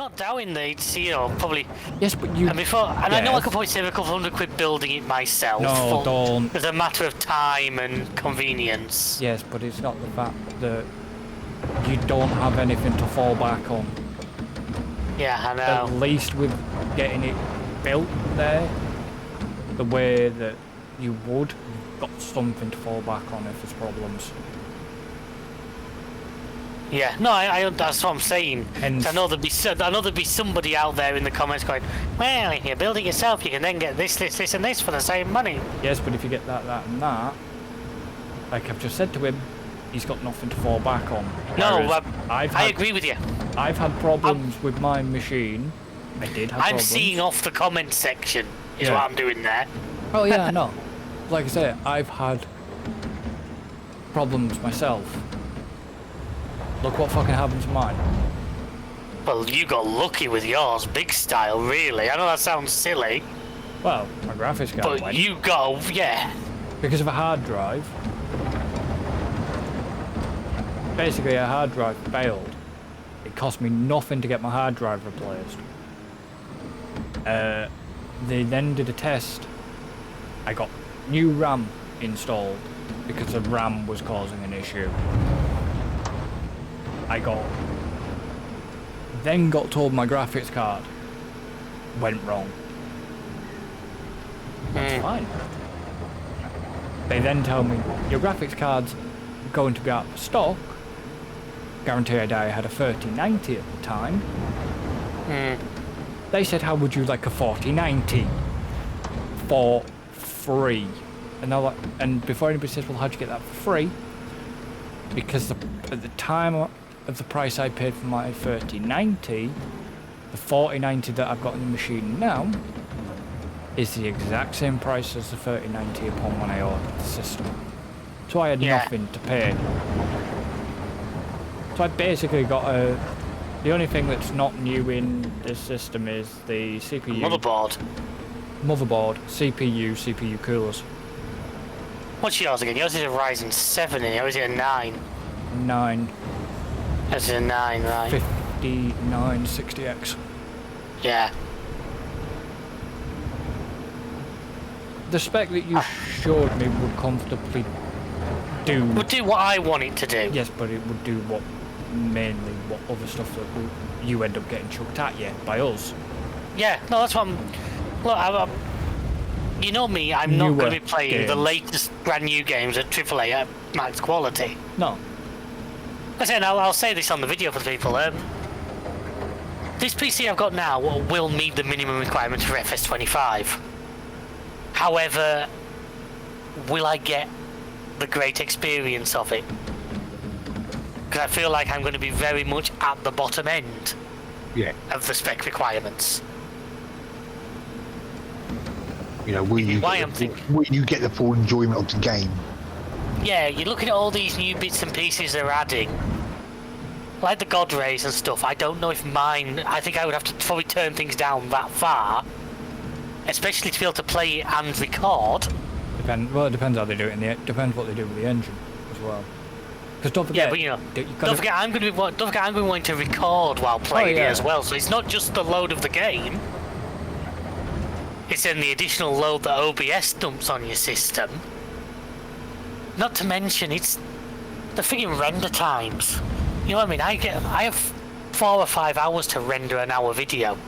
not doubting that it's, you know, probably... Yes, but you... And I know I could probably save a couple £100 building it myself. No, don't. It's a matter of time and convenience. Yes, but it's not the fact that you don't have anything to fall back on. Yeah, I know. At least with getting it built there, the way that you would, you've got something to fall back on if there's problems. Yeah, no, that's what I'm saying. Hence, I know there'd be somebody out there in the comments going, well, if you build it yourself, you can then get this, and this for the same money. yes, but if you get that, and that, like I've just said to him, he's got nothing to fall back on. No, I agree with you. I've had problems with my machine. I did have problems. I'm seeing off the comment section, is what I'm doing there. Oh yeah, I know. Like I say, I've had problems myself. Look what fucking happened to mine. Well, you got lucky with yours, big style, really. I know that sounds silly. Well, my graphics card went. But you got, yeah. Because of a hard drive. Basically, a hard drive failed. It cost me nothing to get my hard drive replaced. They then did a test. I got new RAM installed because the RAM was causing an issue. Then got told my graphics card went wrong. That's fine. They then tell me your graphics card's going to be out of stock. Guaranteed I had a 3090 at the time. They said, how would you like a 4090 for free? And they're like, and before anybody says, well, how'd you get that for free? Because at the time of the price I paid for my 3090, the 4090 that I've got in the machine now is the exact same price as the 3090 upon when I ordered the system. So I had nothing to pay. So I basically got the only thing that's not new in this system is the CPU. Motherboard, CPU coolers. What's yours again? Yours is a Ryzen 7 or is it a 9? 9. It's a 9, right? 5960X. Yeah. The spec that you showed me would comfortably do... Would do what I want it to do. Yes, but it would do mainly what other stuff that you end up getting chucked at you by us. Yeah, no, that's what I'm... Look, you know me, I'm not going to be playing the latest brand new games at AAA at max quality. No. Listen, I'll say this on the video for the people. This PC I've got now will meet the minimum requirements for FS25. However, will I get the great experience of it? Because I feel like I'm going to be very much at the bottom end of the spec requirements. You know, will you get the full enjoyment of the game? Yeah, you're looking at all these new bits and pieces they're adding, like the God rays and stuff. I don't know if mine. I think I would have to probably turn things down that far, especially to be able to play it and record. Well, it depends how they do it. It depends what they do with the engine as well. Because don't forget. Yeah, but don't forget I'm going to be wanting to record while playing it as well. So it's not just the load of the game. It's then the additional load that OBS dumps on your system. Not to mention, it's the friggin' render times. You know what I mean? I have 4 or 5 hours to render an hour video.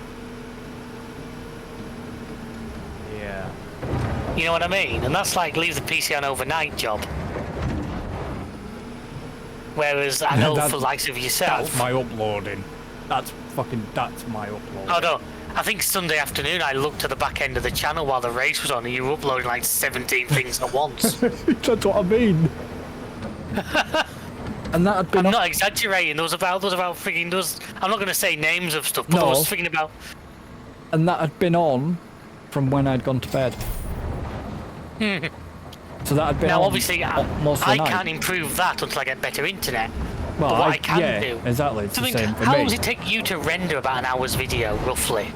Yeah. You know what I mean? And that's like leave the PC on overnight job. Whereas I know for the likes of yourself... That's my uploading. That's my uploading. Oh no. I think Sunday afternoon I looked at the back end of the channel while the race was on and you were uploading like 17 things at once. That's what I mean. And that had been... I'm not exaggerating. There was about frigging... I'm not going to say names of stuff, but there was frigging about... And that had been on from when I'd gone to bed. So that had been now, on obviously, most of the I night. can't improve that until I get better internet. Well, but what I can do... exactly. It's the same for how me. long does it take you to render about an hour's video, roughly?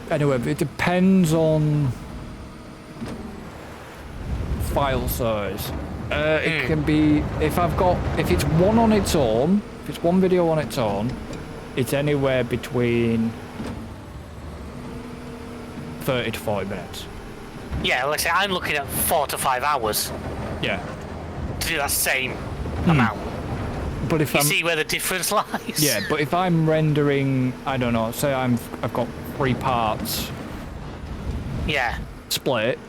Anyway, it depends on file size. It can be if it's one on its own. If it's one video on its own, it's anywhere between 30 to 40 minutes. Yeah, like I say, I'm looking at 4 to 5 hours Yeah. to do that same amount. But if You I'm see where the difference lies? yeah, but if I'm rendering, I don't know, say I've got 3 parts Yeah. split.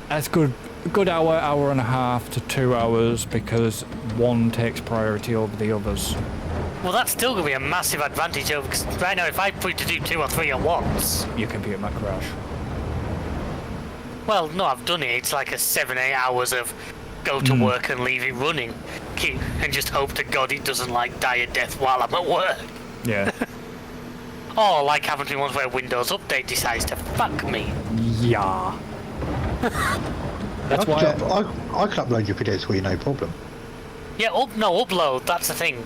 That's good. A good hour and a half to 2 hours because one takes priority over the others. Well, that's still going to be a massive advantage over, because right now if I put it to do 2 or 3 at once... Your computer might crash. Well, no, I've done it. It's like a 7-8 hours of go to work and leave it running. And just hope to God it doesn't, like, die a death while I'm at work. Yeah. Or like happened to me once where Windows Update decides to fuck me. Yeah. That's why I can upload your videos for you, no problem. Yeah, upload, that's the thing.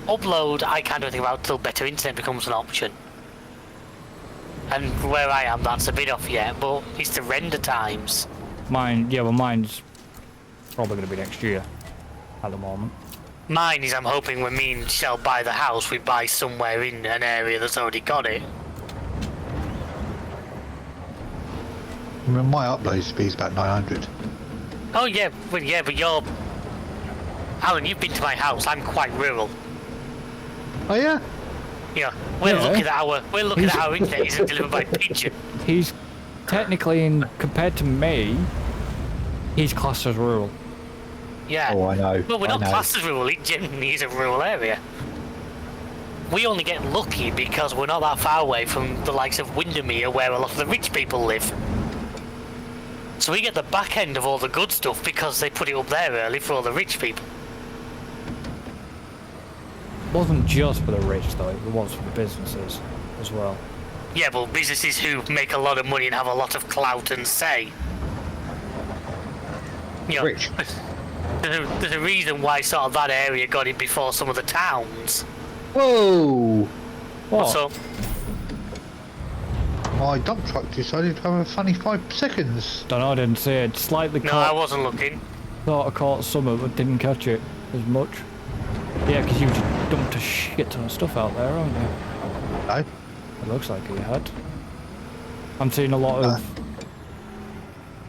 Upload, I can't do anything about till better internet becomes an option. And where I am, that's a bit off yet, but it's the render times. mine's probably going to be next year at the moment. Mine is, I'm hoping when me and Shell buy the house, we buy somewhere in an area that's already got it. I mean, my upload speed is about 900. Oh yeah, but you're... Alan, you've been to my house, I'm quite rural. Oh yeah? Yeah, we're Yeah. looking at our internet isn't delivered by pigeon. He's technically, compared to me, he's classed as rural. Yeah. Oh, I know. Well, we're I not know. classed as rural, it genuinely is a rural area. We only get lucky because we're not that far away from the likes of Windermere where a lot of the rich people live. So we get the back end of all the good stuff because they put it up there early for all the rich people. It wasn't just for the rich though, it was for the businesses as well. Yeah, but businesses who make a lot of money and have a lot of clout and say. You know, Rich. there's a reason why sort of that area got it before some of the towns. Whoa! What? So, My dump truck decided to have a funny 5 seconds. Don't know, I didn't see it. Slightly no, I caught, wasn't looking. thought I caught some of it, but didn't catch it as much. Yeah, because you just dumped a shit ton of stuff out there, haven't you? No? It looks like you had. I'm seeing a lot of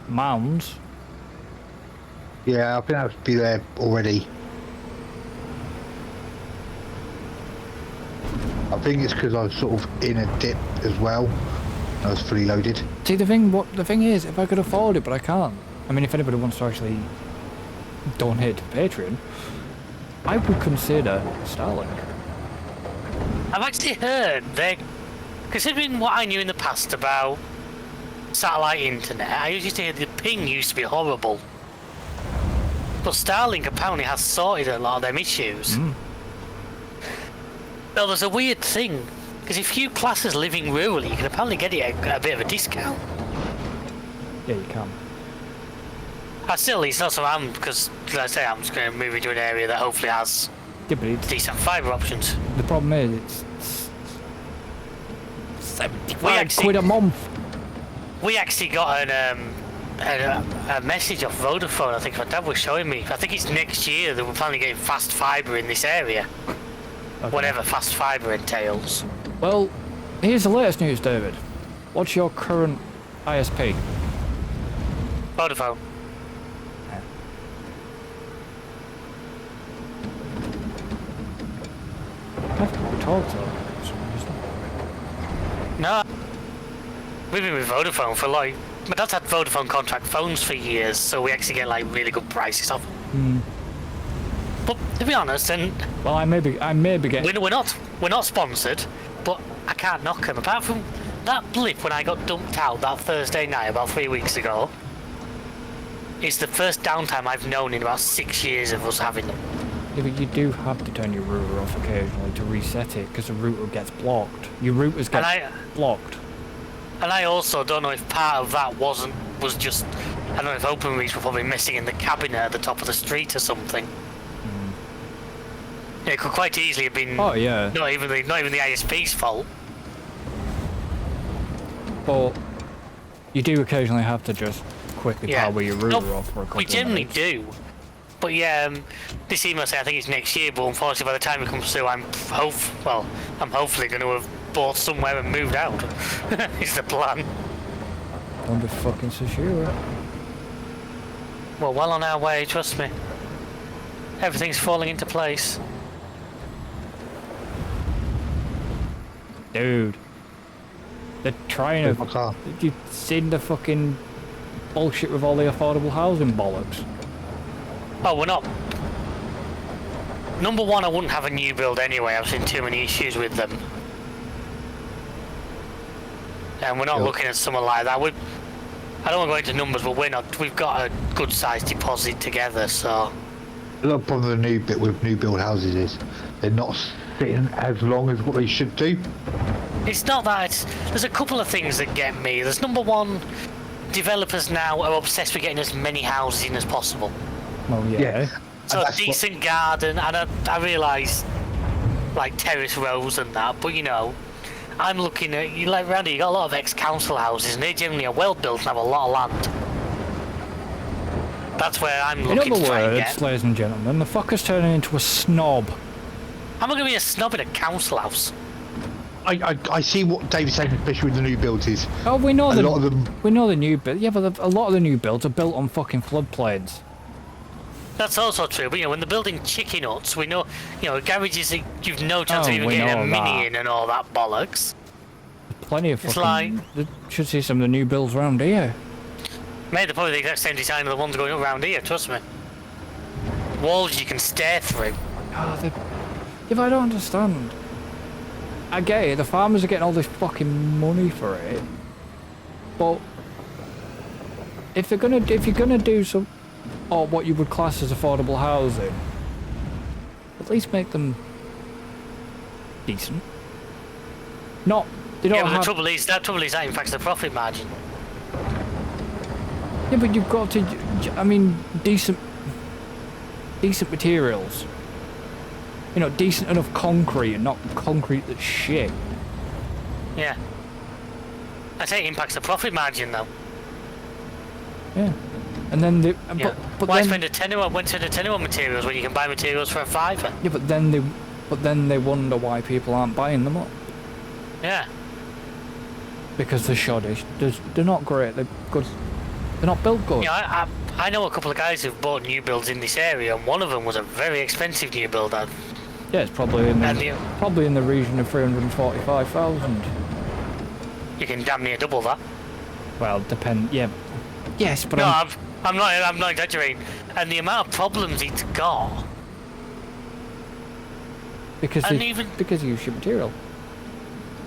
mounds. Yeah, I've been able to be there already. I think it's because I was sort of in a dip as well. I was fully loaded. See, the thing is, if I could afford it, but I can't. I mean, if anybody wants to actually donate to Patreon, I would consider Starlink. I've actually heard that, considering what I knew in the past about satellite internet, I used to hear the ping used to be horrible. But Starlink apparently has sorted a lot of them issues. Well, there's a weird thing, because if you class as living rurally, you can apparently get it at a bit of a discount. Yeah, you can. Still, it's not so I'm, because, like I say, I'm just going to move into an area that hopefully has Yeah, but it's, decent fibre options. the problem is, it's 75 actually- quid a month. We actually got a message off Vodafone, I think my dad was showing me. I think it's next year that we're finally getting fast fibre in this area. Okay. Whatever fast fibre entails. Well, here's the latest news, David. What's your current ISP? Vodafone. I think we talked about it. No. We've been with Vodafone for like... My dad's had Vodafone contract phones for years, so we actually get like really good prices off them. But to be honest, and Well, I may be getting. we're not sponsored, but I can't knock them. Apart from that blip when I got dumped out that Thursday night about 3 weeks ago, it's the first downtime I've known in about 6 years of us having them. Yeah, but you do have to turn your router off occasionally to reset it because the router gets blocked. Your routers get blocked. And I also don't know if part of that was just, I don't know if OpenReach were probably missing in the cabinet at the top of the street or something. Yeah, it could quite easily have been. Oh yeah. Not even the ISP's fault. But you do occasionally have to just quickly Yeah. power your router No, off for a couple we of generally minutes. do. But yeah, this email says I think it's next year, but unfortunately by the time it comes through, I'm hopefully going to have bought somewhere and moved out. Is the plan. Don't be fucking so sure. Well, well on our way, trust me. Everything's falling into place. Dude. They're trying Where's my to... car? You've seen the fucking bullshit with all the affordable housing bollocks? Oh, we're not. Number one, I wouldn't have a new build anyway. I've seen too many issues with them. And we're not Sure. looking at someone like that. I don't want to go into numbers, but we've got a good sized deposit together, so. The other problem with the new bit with new build houses is they're not sitting as long as what they should do. It's not that. There's a couple of things that get me. There's number one, developers now are obsessed with getting as many houses in as possible. Well, yeah. So And a that's decent garden, and I realise, like terrace rows and that, but you know, I'm looking at, you like Randy, you got a lot of ex-council houses, and they generally are well built and have a lot of land. That's where I'm In looking other to try and words, get. ladies and gentlemen, the fucker's turning into a snob. I'm not going to be a snob in a council house. I see what David's saying, especially with the new builds is. Oh, we know A lot of them. We know the new build. Yeah, but a lot of the new builds are built on fucking floodplains. That's also true, but you know, when they're building chicken huts, we know, you know, garages that you've no chance Oh, of even we getting a know mini that. in and all that bollocks. Plenty of It's fucking... They should see some of the new builds around here. Mate, they're probably the exact same design of the ones going around here, trust me. Walls you can stare through. Oh, yeah, but I don't understand. I get it, the farmers are getting all this fucking money for it. But... if you're gonna do some... or what you would class as affordable housing, at least make them decent. Not... they don't Yeah, but have... the trouble is that impacts the profit margin. Yeah, but you've got to... I mean, decent materials. You know, decent enough concrete and not concrete that's shit. Yeah. I say it impacts the profit margin though. Yeah. And then they... Yeah. But Why then, spend a tenner on materials when you can buy materials for a fiver? yeah, but then they wonder why people aren't buying them up. Yeah. Because they're shoddy. They're not great. They're good. They're not built good. Yeah, I know a couple of guys who've bought new builds in this area, and one of them was a very expensive new build. Yeah, it's probably in And the, you- probably in the region of 345,000. You can damn near double that. Well, depend. Yeah. Yes, but No, I'm, I'm not exaggerating. And the amount of problems it's got. because and they, even- because you use your material.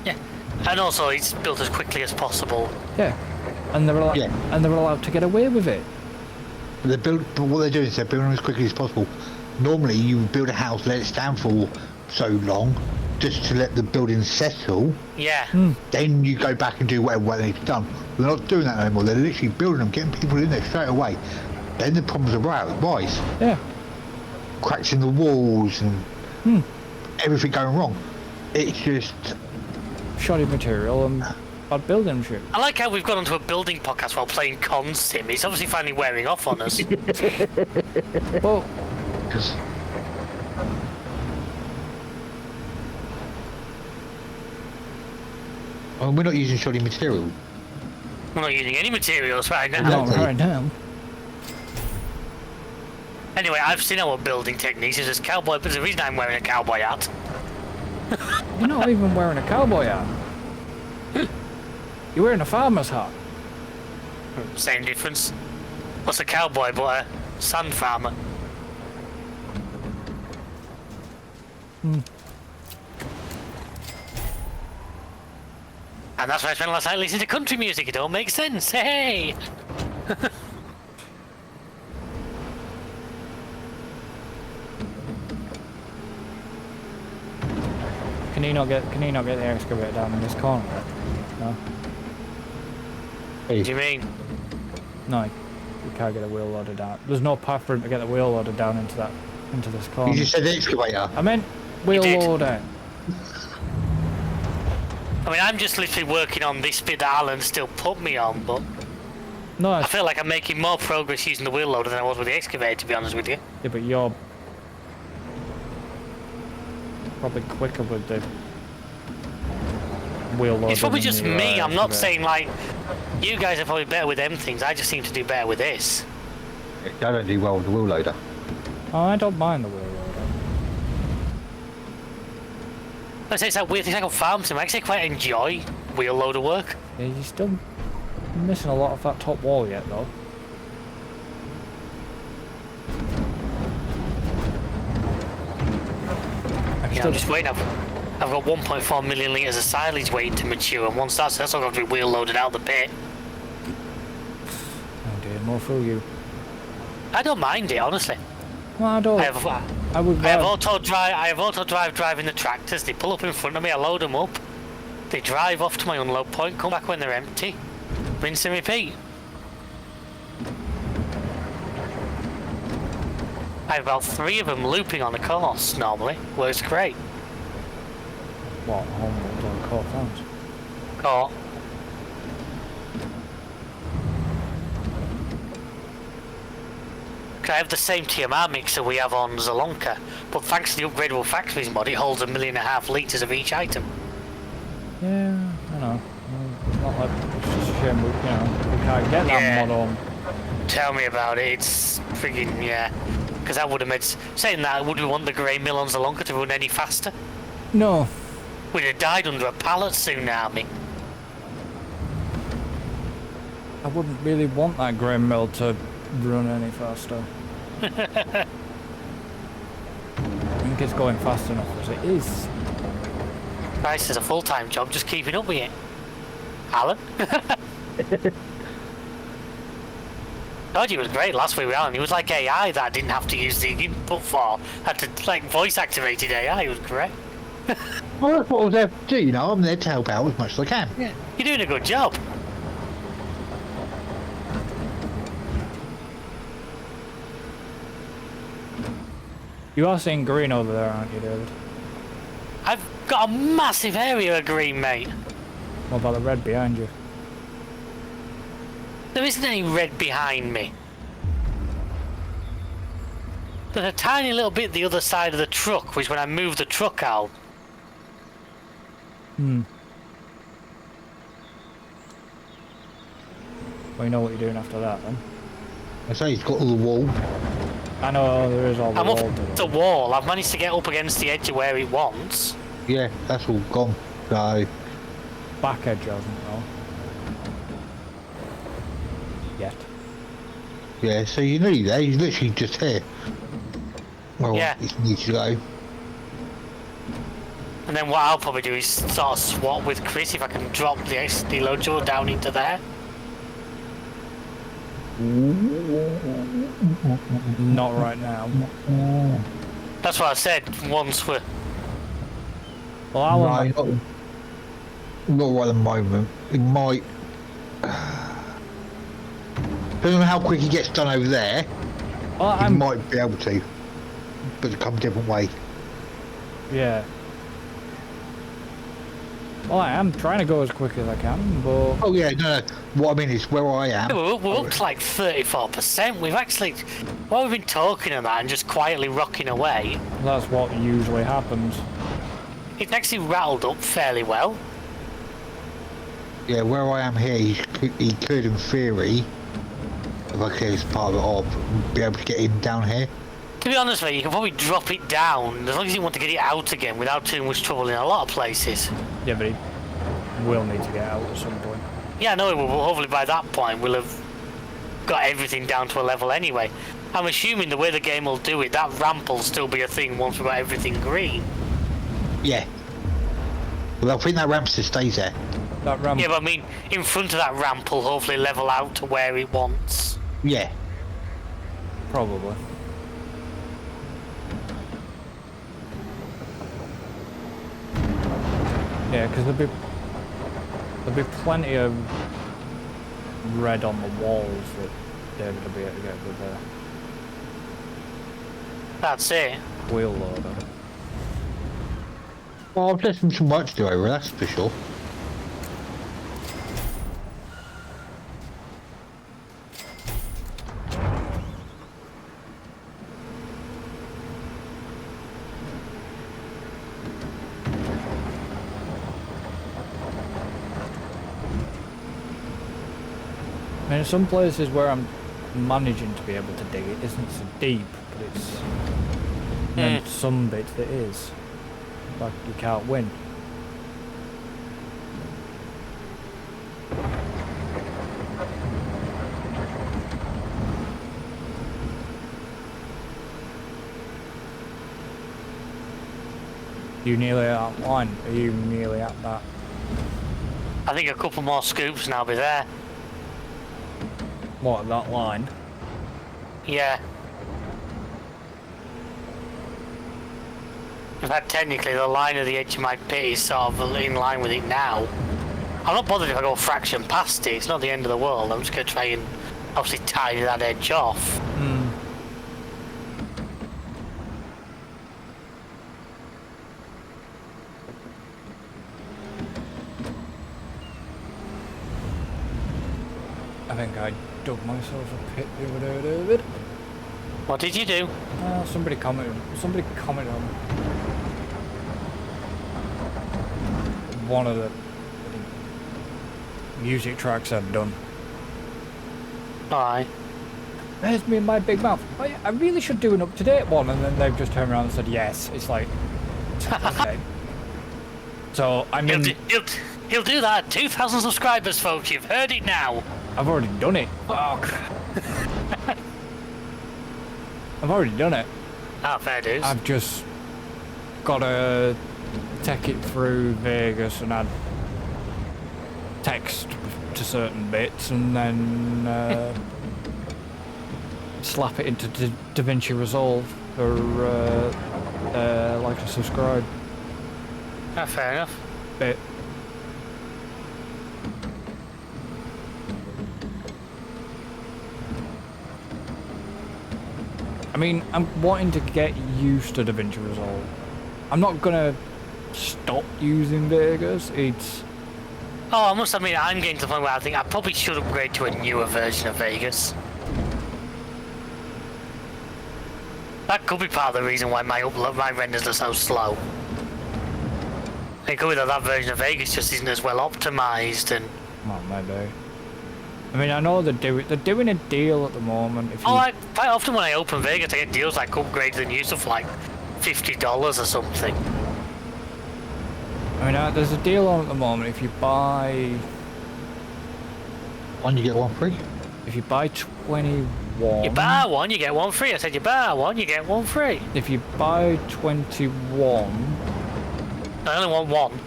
Yeah. And also, it's built as quickly as possible. Yeah. And they're allowed. Yeah. And they're allowed to get away with it. But what they're doing is they're building as quickly as possible. Normally, you would build a house, let it stand for so long, just to let the building settle. Yeah. Then you go back and do whatever needs to be done. They're not doing that anymore. They're literally building them, getting people in there straight away. Then the problems arise. Yeah. Cracks in the walls and everything going wrong. It's just Shoddy material and bad building shit. I like how we've got onto a building podcast while playing Con Sim. It's obviously finally wearing off on us. Well, because we're not using shoddy material. We're not using any materials right now. not Exactly. right now. Anyway, I've seen our building techniques. There's this cowboy, but there's a reason I'm wearing a cowboy hat. You're not even wearing a cowboy hat. You're wearing a farmer's hat. Same difference. What's a cowboy but a sand farmer? And that's why I spent last night listening to country music. It all makes sense. Hey! Can he not get the excavator down in this corner? No. What do you mean? No, you can't get a wheel loader down. There's no path for him to get the wheel loader down into this corner. You just said excavator. I meant wheel did. loader. I mean, I'm just literally working on this bit that Alan still put me on, but... No, I feel like I'm making more progress using the wheel loader than I was with the excavator, to be honest with you. yeah, but you're probably quicker with the wheel loader. It's probably than just you me. are I'm not excavator. saying like you guys are probably better with them things. I just seem to do better with this. I don't do well with the wheel loader. Oh, I don't mind the wheel loader. I say it's that weird thing like on farm sim. I actually quite enjoy wheel loader work. Yeah, you're still missing a lot of that top wall yet, though. Yeah, I'm just waiting. I've got 1.4 million litres of silage waiting to mature, and once that's all got to be wheel loaded out the pit. Oh dear, more for you. I don't mind it, honestly. Well, I don't. I would. I have auto drive driving the tractors. They pull up in front of me. I load them up. They drive off to my unload point. Come back when they're empty. Rinse and repeat. I have about 3 of them looping on the course normally. Works great. What? Homeworld or core farms? Or I have the same TMR mixer we have on Zalonka, but thanks to the upgradable factories mod, it holds 1.5 million litres of each item. Yeah, I know. It's not like it's just a shame we can't get that Yeah. mod on. Tell me about it. It's friggin' yeah. Because that would have made saying that. Would we want the grey mill on Zalonka to run any faster? No. We'd have died under a pallet tsunami. I wouldn't really want that grain mill to run any faster. I think it's going fast enough as it is. Christ, is a full-time job just keeping up with it. Alan? Told you it was great last week with Alan. He was like AI that I didn't have to use the input for. Had to like voice activated AI. It was great. Well, that's what I was there to do, you know. I'm there to help out as much as I can. Yeah. You're doing a good job. You are seeing green over there, aren't you, David? I've got a massive area of green, mate. What about the red behind you? There isn't any red behind me. There's a tiny little bit the other side of the truck, which when I move the truck out. Hmm. Well, you know what you're doing after that, then. I say he's got all the wall. I know there is all the I'm wall up to it. the wall. I've managed to get up against the edge of where it wants. Yeah, that's all gone. So, Back edge hasn't, though. Yet. yeah, so you're nearly there. He's literally just here. Well, Yeah. he needs to go. And then what I'll probably do is sort of swap with Chris if I can drop the SD loader down into there. Not right now. That's what I said once we're... Well, Alan, No, not right at the moment. It might... Depending on how quick he gets done over there, well, he I'm... might be able to. But come a different way. Yeah. Well, I am trying to go as quick as I can, but... Oh yeah, no. What I mean is where I am. We're up to like 34%. We've actually... While we've been talking on that and just quietly rocking away, That's what usually happens. it's actually rattled up fairly well. Yeah, where I am here, he could in theory, if I clear this part of it off, be able to get in down here. To be honest with you, you can probably drop it down as long as you want to get it out again without too much trouble in a lot of places. Yeah, but he will need to get out at some point. Yeah, I know it will, but hopefully by that point we'll have got everything down to a level anyway. I'm assuming the way the game will do it, that ramp will still be a thing once we've got everything green. Yeah. Well, I think that ramp still stays there. That ramp... Yeah, but I mean, in front of that ramp will hopefully level out to where it wants. Yeah. Probably. Yeah, because there'll be plenty of red on the walls that David will be able to get with a That's it. wheel loader. Well, I've left him some work to do over, that's for sure. mean, some places where I'm managing to be able to dig it isn't so deep, but it's... And then some bits it is. Like, you can't win. You nearly at that line? Are you nearly at that? I think a couple more scoops and I'll be there. What, that line? Yeah. In fact, technically, the line of the edge of my pit is sort of in line with it now. I'm not bothered if I go a fraction past it. It's not the end of the world. I'm just going to try and obviously tidy that edge off. I think I dug myself a pit the other day, David. What did you do? Somebody commented on one of the music tracks I've done. Alright. There's me and my big mouth. Oh, yeah, I really should do an up-to-date one, and then they've just turned around and said yes. It's like, okay. So I mean, He'll do that. 2,000 subscribers, folks. You've heard it now. I've already done it. Fuck. I've already done it. Ah, fair dues. I've just gotta take it through Vegas and add text to certain bits, and then slap it into DaVinci Resolve for like and subscribe. Ah, fair enough. Bit. I mean, I'm wanting to get used to DaVinci Resolve. I'm not gonna stop using Vegas. It's... Oh, I must admit, I'm getting to the point where I think I probably should upgrade to a newer version of Vegas. That could be part of the reason why my renders are so slow. It could be that that version of Vegas just isn't as well optimized and... Well, maybe. I mean, I know they're doing a deal at the moment. If you... quite often when I open Vegas, I get deals like upgrades and new stuff like $50 or something. I mean, there's a deal on at the moment. If you buy... One, you get one free. If you buy 21... You buy one, you get one free. I said you buy one, you get one free. If you buy 21... I only want one.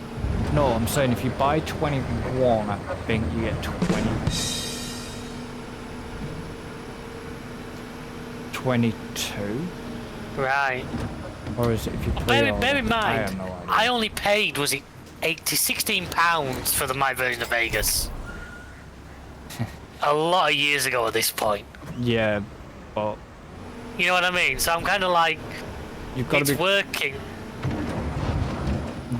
No, I'm saying if you buy 21, I think you get 22. Right. Or is it if you bear in mind, I have no idea. I only paid, was it £16 for my version of Vegas? A lot of years ago at this point. Yeah, but... You know what I mean? So I'm kind of like, You've got it's to be... working.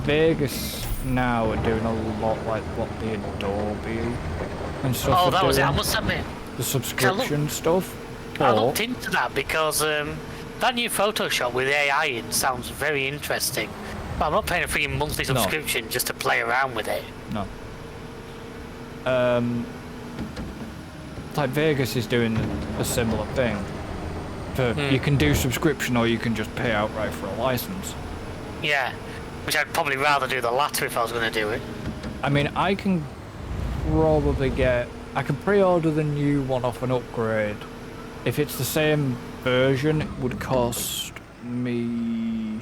Vegas now are doing a lot like what the Adobe and stuff Oh, are that was it, I doing. must admit. The subscription stuff. I But looked into that because that new Photoshop with AI in sounds very interesting. But I'm not paying a freaking monthly subscription just to play around with it. no. Like Vegas is doing a similar thing. You can do subscription or you can just pay outright for a license. Yeah, which I'd probably rather do the latter if I was going to do it. I mean, I can probably get... I can pre-order the new one off an upgrade. If it's the same version, it would cost me...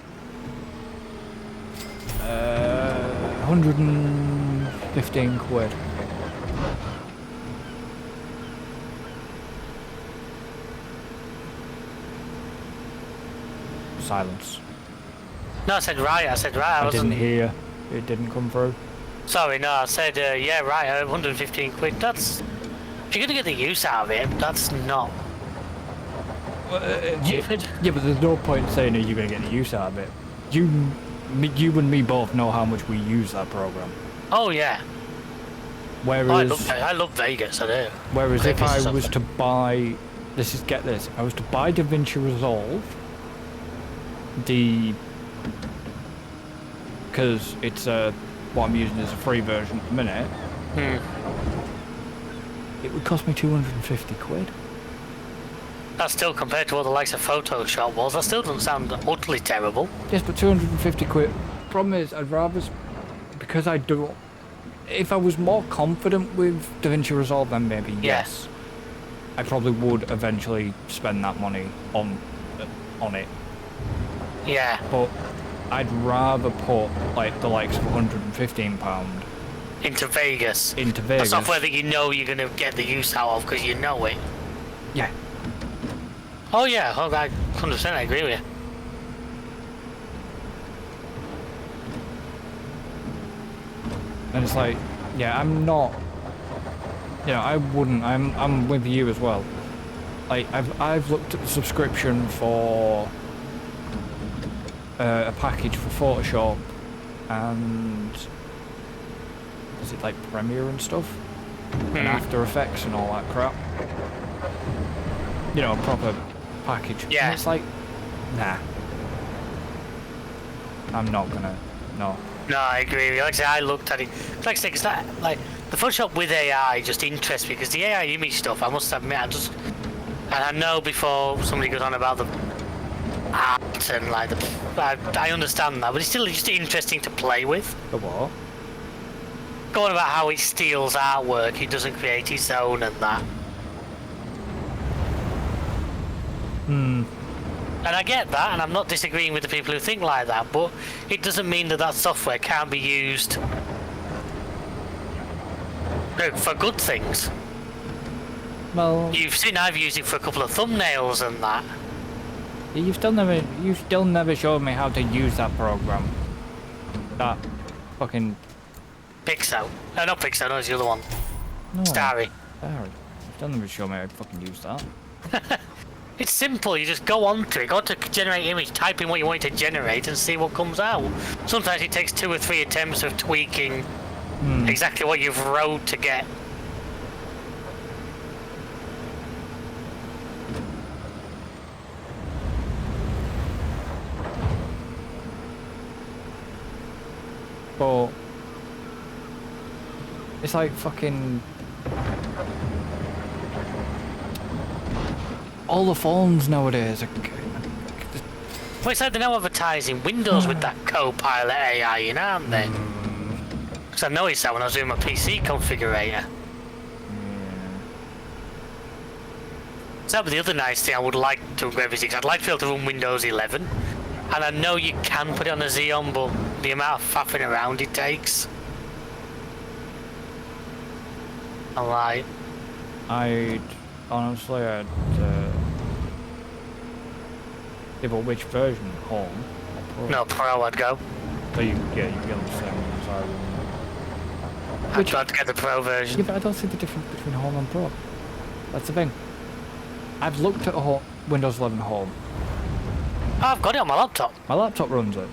115 quid. Silence. No, I said right, I I wasn't... didn't hear. It didn't come through. Sorry, no, I said, yeah, right, 115 quid, that's... If you're going to get the use out of it, that's not... stupid. Yeah, but there's no point saying that you're going to get the use out of it. You and me both know how much we use that program. Oh, yeah. Whereas... I love Vegas, I do. Whereas if Vegas I is was to something. buy... Get this. If I was to buy DaVinci Resolve... Because it's what I'm using is a free version at the minute. it would cost me 250 quid. That's still compared to what the likes of Photoshop was. That still doesn't sound utterly terrible. Yes, but 250 quid. Problem is, I'd rather, because I do. If I was more confident with DaVinci Resolve, then maybe yes. I probably would eventually spend that money on it. Yeah. But I'd rather put like the likes of £115 Into Vegas. into Vegas. A software that you know you're going to get the use out of because you know it. Yeah. Oh yeah, oh, I 100% agree with you. And it's like, yeah, I'm not. You know, I wouldn't. I'm with you as well. Like I've looked at the subscription for a package for Photoshop and is it like Premiere and stuff, and After Effects and all that crap. You know, a proper package. Yeah. And it's like, nah. I'm not gonna. No. No, I agree with you. Like I say, I looked at it. Like I say, 'cause that, like, the Photoshop with AI just interests me because the AI image stuff, I must admit, and I know before somebody goes on about the art and like I understand that, but it's still just interesting to play with. The what? Going about how it steals artwork, it doesn't create its own and that. And I get that, and I'm not disagreeing with the people who think like that, but it doesn't mean that that software can't be used for good things. Well, You've seen I've used it for a couple of thumbnails and that. you've still never showed me how to use that program. That fucking Pixo. Not Pixo, no, it's the other one. no. Starry. Starry. You've still never showed me how to fucking use that. It's simple, you just go on to it, go to generate image, type in what you want it to generate and see what comes out. Sometimes it takes 2 or 3 attempts of tweaking exactly what you've wrote to get. But it's like fucking all the phones nowadays are. Well, it's like they're now advertising Windows with that Copilot AI in, aren't they? Because I noticed that when I was doing my PC configurator. So that was the other nice thing I would like to revisit. I'd like to be able to run Windows 11. And I know you can put it on a Xeon, but the amount of faffing around it takes. I'm like... I'd honestly, yeah, but which version? Home? Or Pro? No, Pro I'd go. So you get on the same one as I would. I'd try to get the Pro version. Yeah, but I don't see the difference between Home and Pro. That's the thing. I've looked at Windows 11 Home. Oh, I've got it on my laptop. My laptop runs it.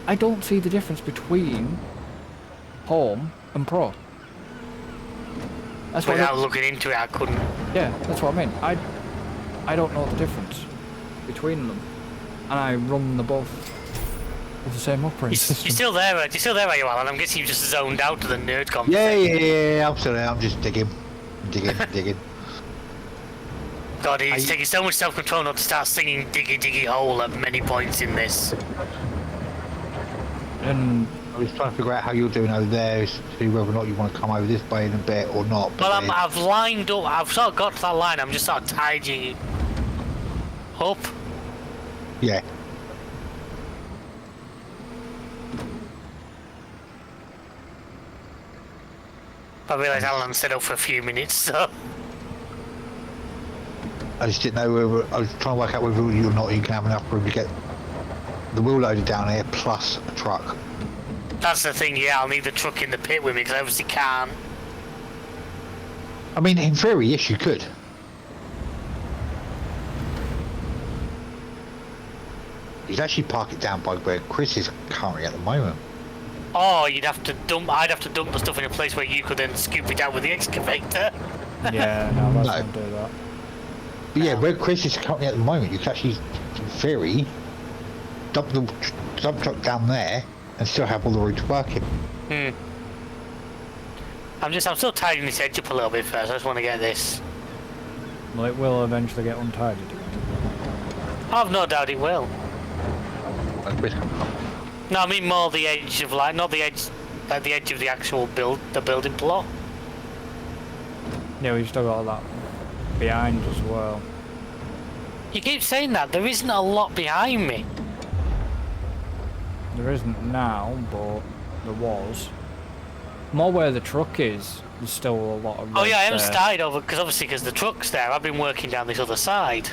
I don't see the difference between Home and Pro. That's what Without looking into it, I couldn't. Yeah, that's what I mean. I don't know the difference between them, and I run the both with the same operating system. You're still there, are you, Alan? I'm guessing you just zoned out to the nerd conversation. Yeah, I'm still there. I'm just digging. God, he's taking so much self-control not to start singing Diggy Diggy Hole at many points in this. And I was trying to figure out how you're doing over there, as to whether or not you want to come over this way in a bit or not. Well, I've lined up, I've sort of got to that line, I'm just sort of tidying it up. Yeah. I realised Alan stayed up for a few minutes, so... I just didn't know whether, I was trying to work out whether or not you can have enough room to get the wheel loader down here plus a truck. That's the thing, yeah, I'll need the truck in the pit with me, because I obviously can't. I mean, in theory, yes, you could. You could actually park it down by where Chris is currently at the moment. Oh, I'd have to dump the stuff in a place where you could then scoop it out with the excavator. yeah, no, let's not do that. But yeah, where Chris is currently at the moment, you could actually, in theory, dump the dump truck down there and still have all the routes working. I'm still tidying this edge up a little bit first. I just want to get this. Well, it will eventually get untidy again. I've no doubt it will. No, I mean more the edge of like, not the edge, at the edge of the actual building plot. Yeah, we've still got that behind as well. You keep saying that, there isn't a lot behind me. There isn't now, but there was. More where the truck is, there's still a lot of. Oh yeah, I haven't there. started over, because the truck's there, I've been working down this other side.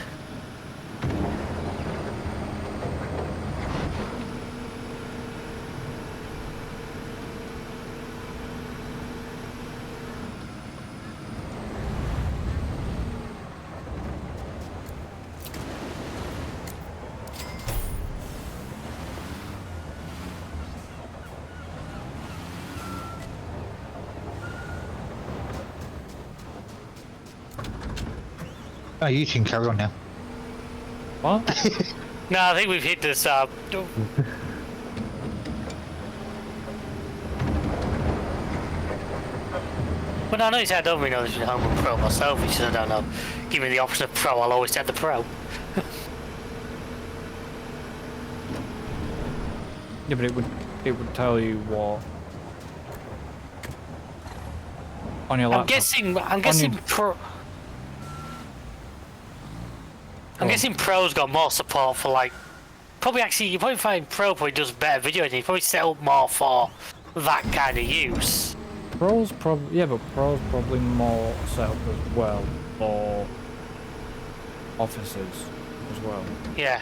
Oh, you can carry on now. What? No, I think we've hit this But I know I don't really know this is home with Pro myself, which is I don't know. Give me the option of Pro, I'll always take the Pro. Yeah, but it would tell you what on your laptop. I'm guessing Pro. I'm guessing Pro's got more support for like. Probably actually, you probably find Pro probably does better video editing. Probably set up more for that kind of use. Pro's probably, yeah, but Pro's probably more set up as well for offices as well. Yeah.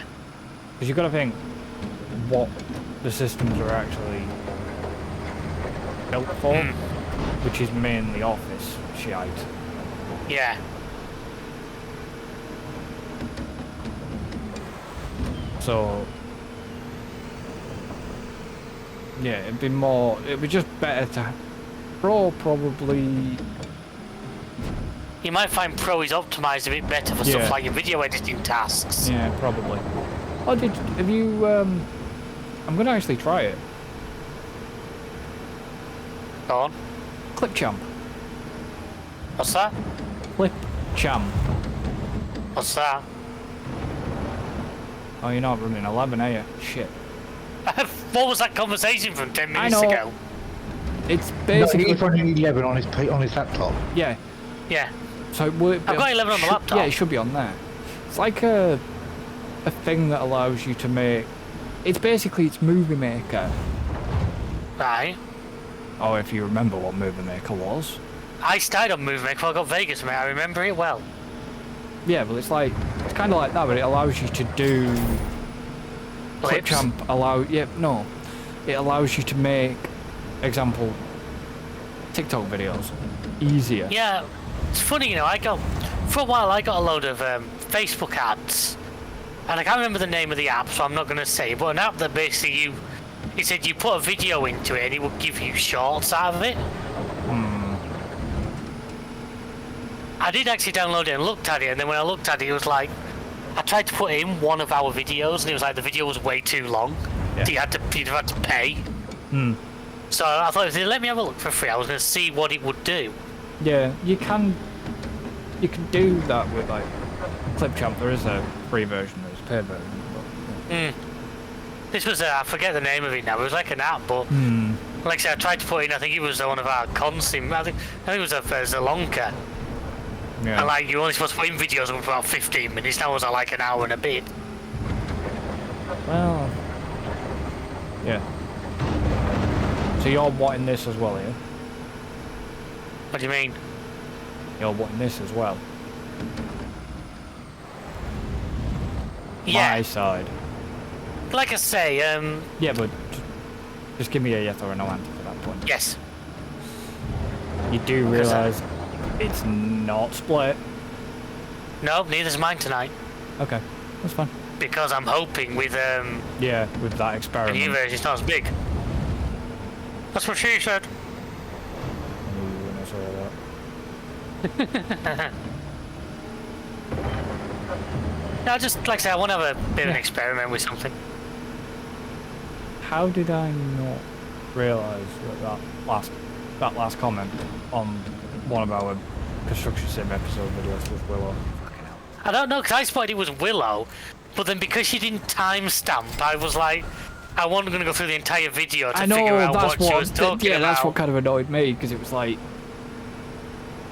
Because you've got to think what the systems are actually built for, which is mainly office shite. Yeah. So yeah, it'd be just better to Pro probably. You might find Pro is optimized a bit better for stuff like your video editing tasks. Yeah, probably. Oh, have you I'm gonna actually try it. Go on. Clipchamp. What's that? Clipchamp. What's that? Oh, you're not running 11, are you? Shit. What was that conversation from 10 minutes I know. ago? It's No, basically. he's running 11 on his laptop. Yeah. Yeah. So I've got 11 on the laptop. Yeah, it should be on there. It's like a thing that allows you to make. It's Movie Maker. Right. Oh, if you remember what Movie Maker was. I started on Movie Maker before I got Vegas, mate. I remember it well. Yeah, but it's kind of like that, but it allows you to do. Clips. Clipchamp it allows you to make, example, TikTok videos easier. Yeah, it's funny, you know. For a while I got a load of Facebook ads, and I can't remember the name of the app, so I'm not going to say. But an app that basically it said you put a video into it, and it would give you shorts out of it. I did actually download it and looked at it, and then when I looked at it, it was like, I tried to put in one of our videos, and it was like the video was way too long. Yeah. So you'd have to pay. So I thought, if they let me have a look for free, I was going to see what it would do. Yeah, you can do that with like Clipchamp. There is a free version, there's a paid version. But, This was, I forget the name of it now, it was like an app, but like I said, I tried to put in, I think it was one of our cons, I think it was a Zalonka. yeah. And like, you're only supposed to put in videos of about 15 minutes, now it was like an hour and a bit. Well, yeah. So you're wanting this as well, yeah? What do you mean? You're wanting this as well? Yeah. My side. Like I say, Yeah, but just give me a yes or a no answer for that point. yes. You do realise it's not split? No, neither's mine tonight. Okay, that's fine. Because I'm hoping with Yeah, with that the experiment. new version, it's not as big. That's what she said. Ooh, and I saw that. No, just like I say, I want to have a bit of an Yeah. experiment with something. How did I not realise that last that last comment on one of our construction sim episode videos with Willow. Fucking hell. I don't know, because I spotted it was Willow, but then because she didn't timestamp, I was like, I wasn't going to go through the entire video to figure out what she was talking about. That's what kind of annoyed me, because it was like,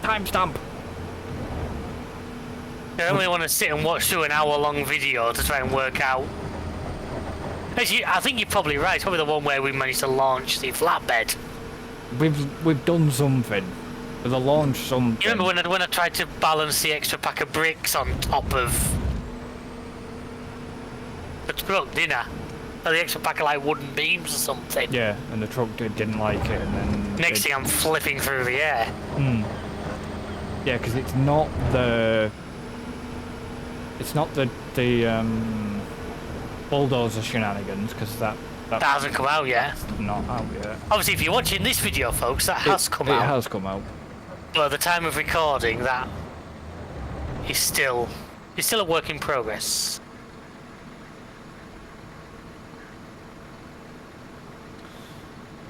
timestamp. I only want to sit and watch through an hour-long video to try and work out. Actually, I think you're probably right. It's probably the one where we managed to launch the flatbed. We've done something. With a launch something. You remember when I tried to balance the extra pack of bricks on top of the truck, didn't I? Or the extra pack of like wooden beams or something. Yeah, and the truck didn't like it, and then next thing I'm flipping through the air. Hmm. Yeah, because it's not the bulldozer shenanigans, because that hasn't come out yet. Not out yet. Obviously, if you're watching this video, folks, that has come out. It has come out. But at the time of recording, that is still a work in progress.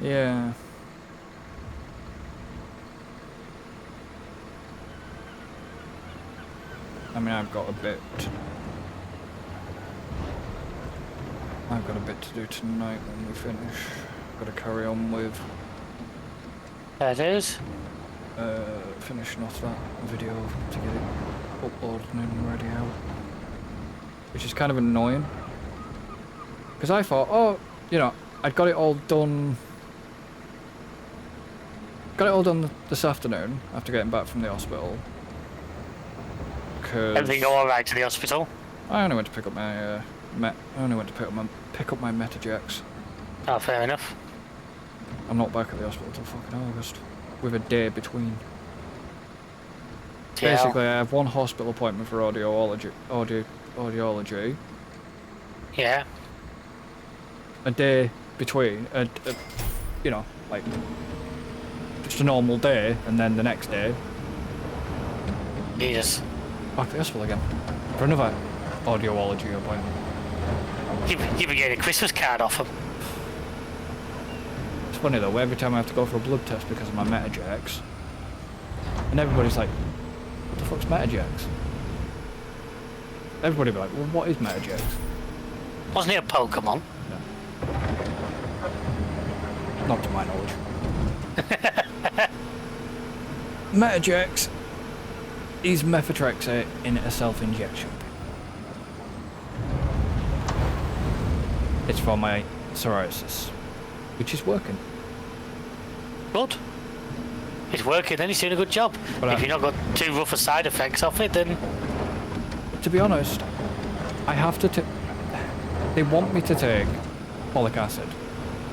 Yeah. I mean, I've got a bit to do tonight when we finish. Got to carry on with That is. finishing off that video to get it uploaded and ready out. Which is kind of annoying. Because I thought, oh, you know, I'd got it all done. Got it all done this afternoon after getting back from the hospital. Everything go all right to the hospital? I only went to pick up my pick up my Metajex. Oh, fair enough. I'm not back at the hospital till fucking August, with a day between. Yeah. Basically, I have one hospital appointment for audiology. Yeah. A day between, you know, like just a normal day, and then the next day, Jesus. back to the hospital again for another audiology appointment. You be getting a Christmas card off them. It's funny though, every time I have to go for a blood test because of my Metajex, and everybody's like, what the fuck's Metajex? Everybody be like, well, what is Metajex? Wasn't it a Pokemon? Not to my knowledge. Metajex is methotrexate in a self-injection. It's for my psoriasis, which is working. Good. It's working, then you're doing a good job. But if you've not got too rough a side effects of it, then... To be honest, I have to they want me to take folic acid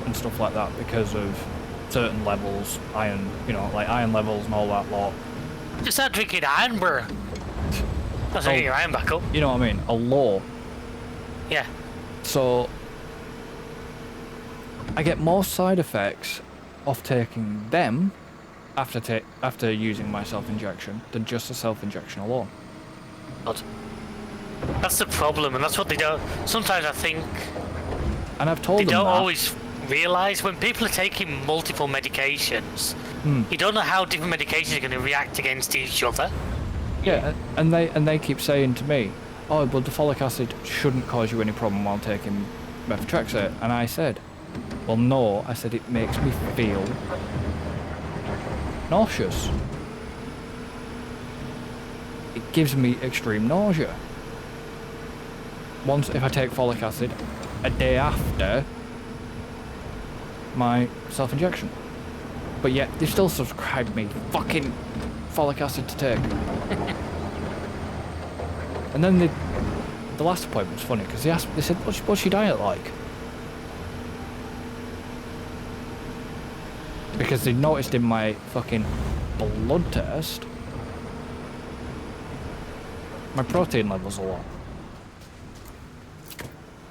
and stuff like that because of certain levels, iron, you know, like iron levels and all that lot. Just start drinking iron, bro. That's how you get your iron back up. You know what I mean? A law. Yeah. So I get more side effects of taking them after using my self-injection than just a self-injection alone. But that's the problem, and that's what they don't... Sometimes I think... And I've told them they don't that. always realise when people are taking multiple medications, you don't know how different medications are going to react against each other. Yeah, and they keep saying to me, oh, but the folic acid shouldn't cause you any problem while taking methotrexate. And I said, well, no. I said, it makes me feel nauseous. It gives me extreme nausea. Once, if I take folic acid, a day after my self-injection. But yet, they still subscribed me fucking folic acid to take. And then the last appointment was funny, because they said, what's your diet like? Because they noticed in my fucking blood test, my protein levels are low.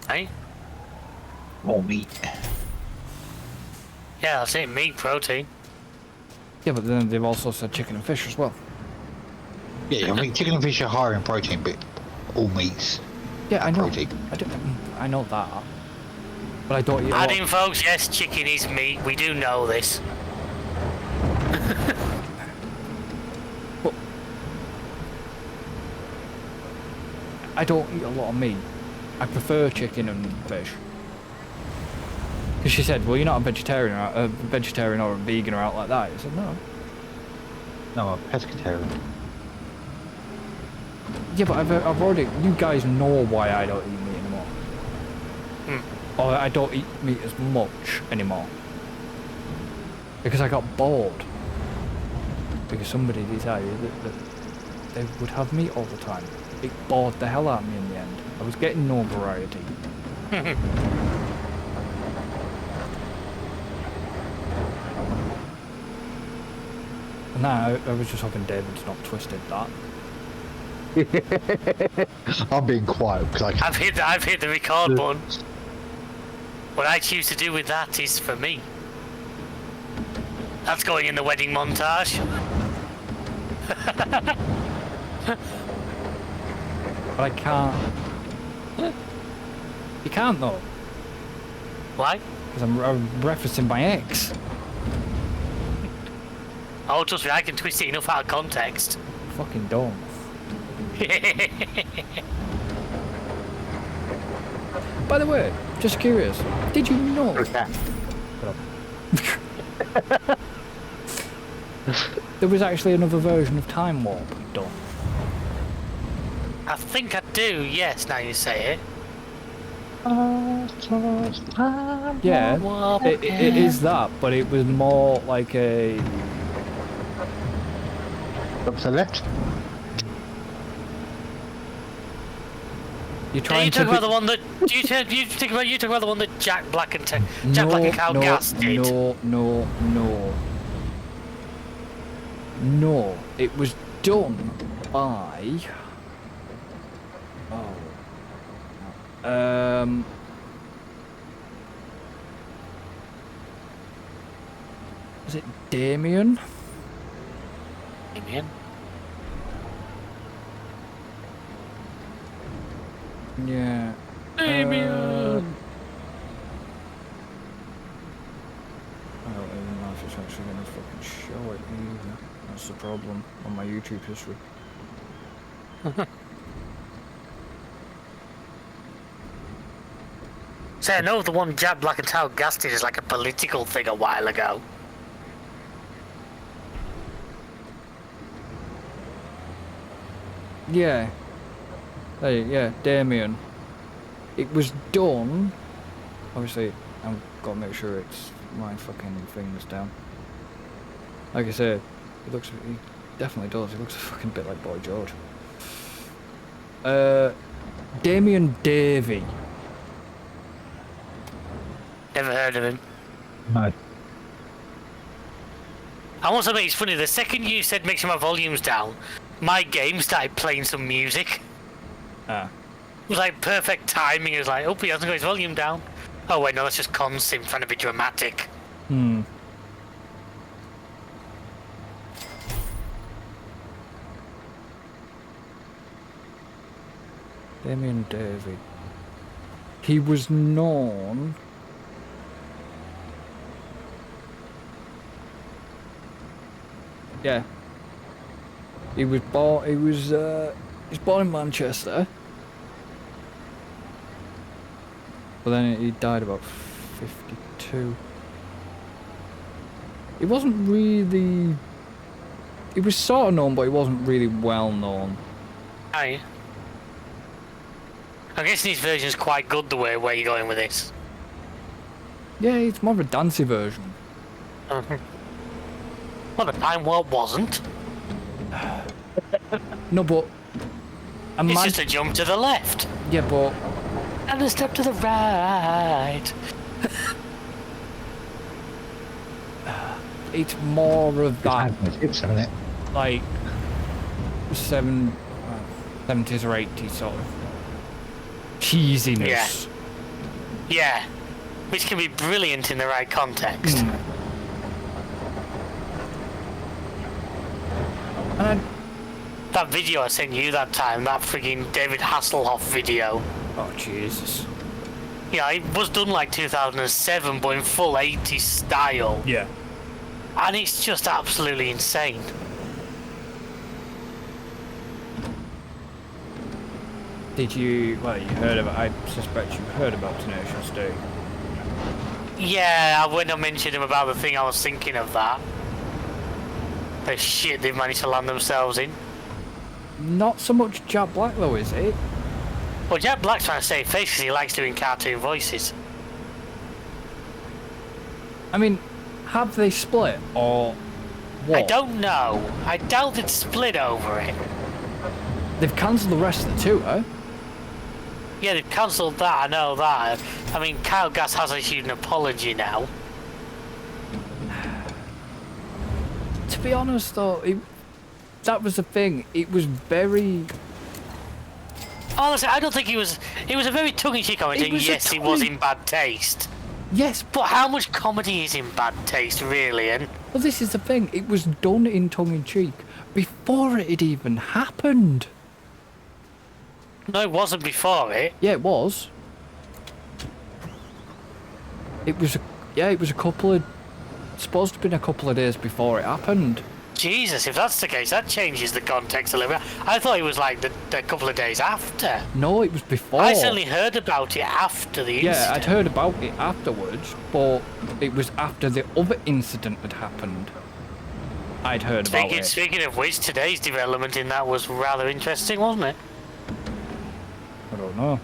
Hey? More meat. Yeah, that's it, meat, protein. Yeah, but then they've also said chicken and fish as well. Yeah, I mean, chicken and fish are higher in protein, but all meats. Yeah, I know. Protein. I know that. But I don't eat a Add lot. in, folks, yes, chicken is meat. We do know this. But I don't eat a lot of meat. I prefer chicken and fish. Because she said, well, you're not a vegetarian or a vegan or out like that. I said, no. No, I'm a pescatarian. Yeah, but I've already... You guys know why I don't eat meat anymore. Or I don't eat meat as much anymore. Because I got bored. Because somebody decided that they would have meat all the time. It bored the hell out of me in the end. I was getting no variety. And now I was just hoping David's not twisted that. I'm being quiet because I've hit the record button. What I choose to do with that is for me. That's going in the wedding montage. But I can't. You can't though. Why? Because I'm referencing my ex. Oh, trust me, I can twist it enough out of context. Fucking don't. By the way, just curious, did you know there was actually another version of Time Warp done? I think I do, yes, now you say it. Yeah, it is that, but it was more like a... up to the left. You're You trying talk to about the one that you talk about the one that Jack Black and Black and Cow Gas did. No, it was done by... Was it Damien? Damien? Yeah. Damien! I don't even know if it's actually gonna fucking show it either. That's the problem on my YouTube history. So I know the one Jack Black and Cow Gas did is like a political thing a while ago. Yeah. Yeah, Damien. It was done. Obviously, I've got to make sure it's my fucking thing's down. Like I said, he definitely does. He looks a fucking bit like Boy George. Damien Davey. Never heard of him. No. I want to admit, it's funny, the second you said make sure my volume's down, my game started playing some music. Ah. It was like perfect timing. It was like, oh, he hasn't got his volume down. Oh wait, no, that's just Consim trying to be dramatic. Damien Davey. He was known... Yeah. He was born in Manchester. But then he died about 52. He wasn't really... He was sort of known, but he wasn't really well known. Aye. I guess this version's quite good the way where you're going with this. Yeah, it's more of a dancey version. Well, the Time Warp wasn't. No, but... It's just a jump to the left. Yeah, but... And a step to the right. It's more of that, It's on it. like, 70s or 80s sort of cheesiness. Yeah. Which can be brilliant in the right context. And That video I sent you that time, that frigging David Hasselhoff video. oh, Jesus. Yeah, it was done like 2007, but in full 80s style. Yeah. And it's just absolutely insane. Did you? Well, you heard about. I suspect you heard about Tenacious D. Yeah, when I mentioned him about the thing, I was thinking of that. The shit they've managed to land themselves in. Not so much Jack Black though, is it? Well, Jack Black's trying to save face because he likes doing cartoon voices. I mean, have they split or what? I don't know. I doubt they'd split over it. They've cancelled the rest of the tour. Yeah, they've cancelled that, I know that. I mean, Kyle Gass has issued an apology now. To be honest though, that was the thing. It was very... Honestly, I don't think it was a very tongue-in-cheek comment, saying, yes, it was in bad taste. Yes, But how much comedy is in bad taste, really? And well, this is the thing. It was done in tongue-in-cheek before it had even happened. no, it wasn't before it. Yeah, it was. It was a couple of... Supposed to have been a couple of days before it happened. Jesus, if that's the case, that changes the context a little bit. I thought it was like the couple of days after. No, it was before. I certainly heard about it after the incident. Yeah, I'd heard about it afterwards, but it was after the other incident had happened. I'd heard about it. Speaking of which, today's development in that was rather interesting, wasn't it? I don't know.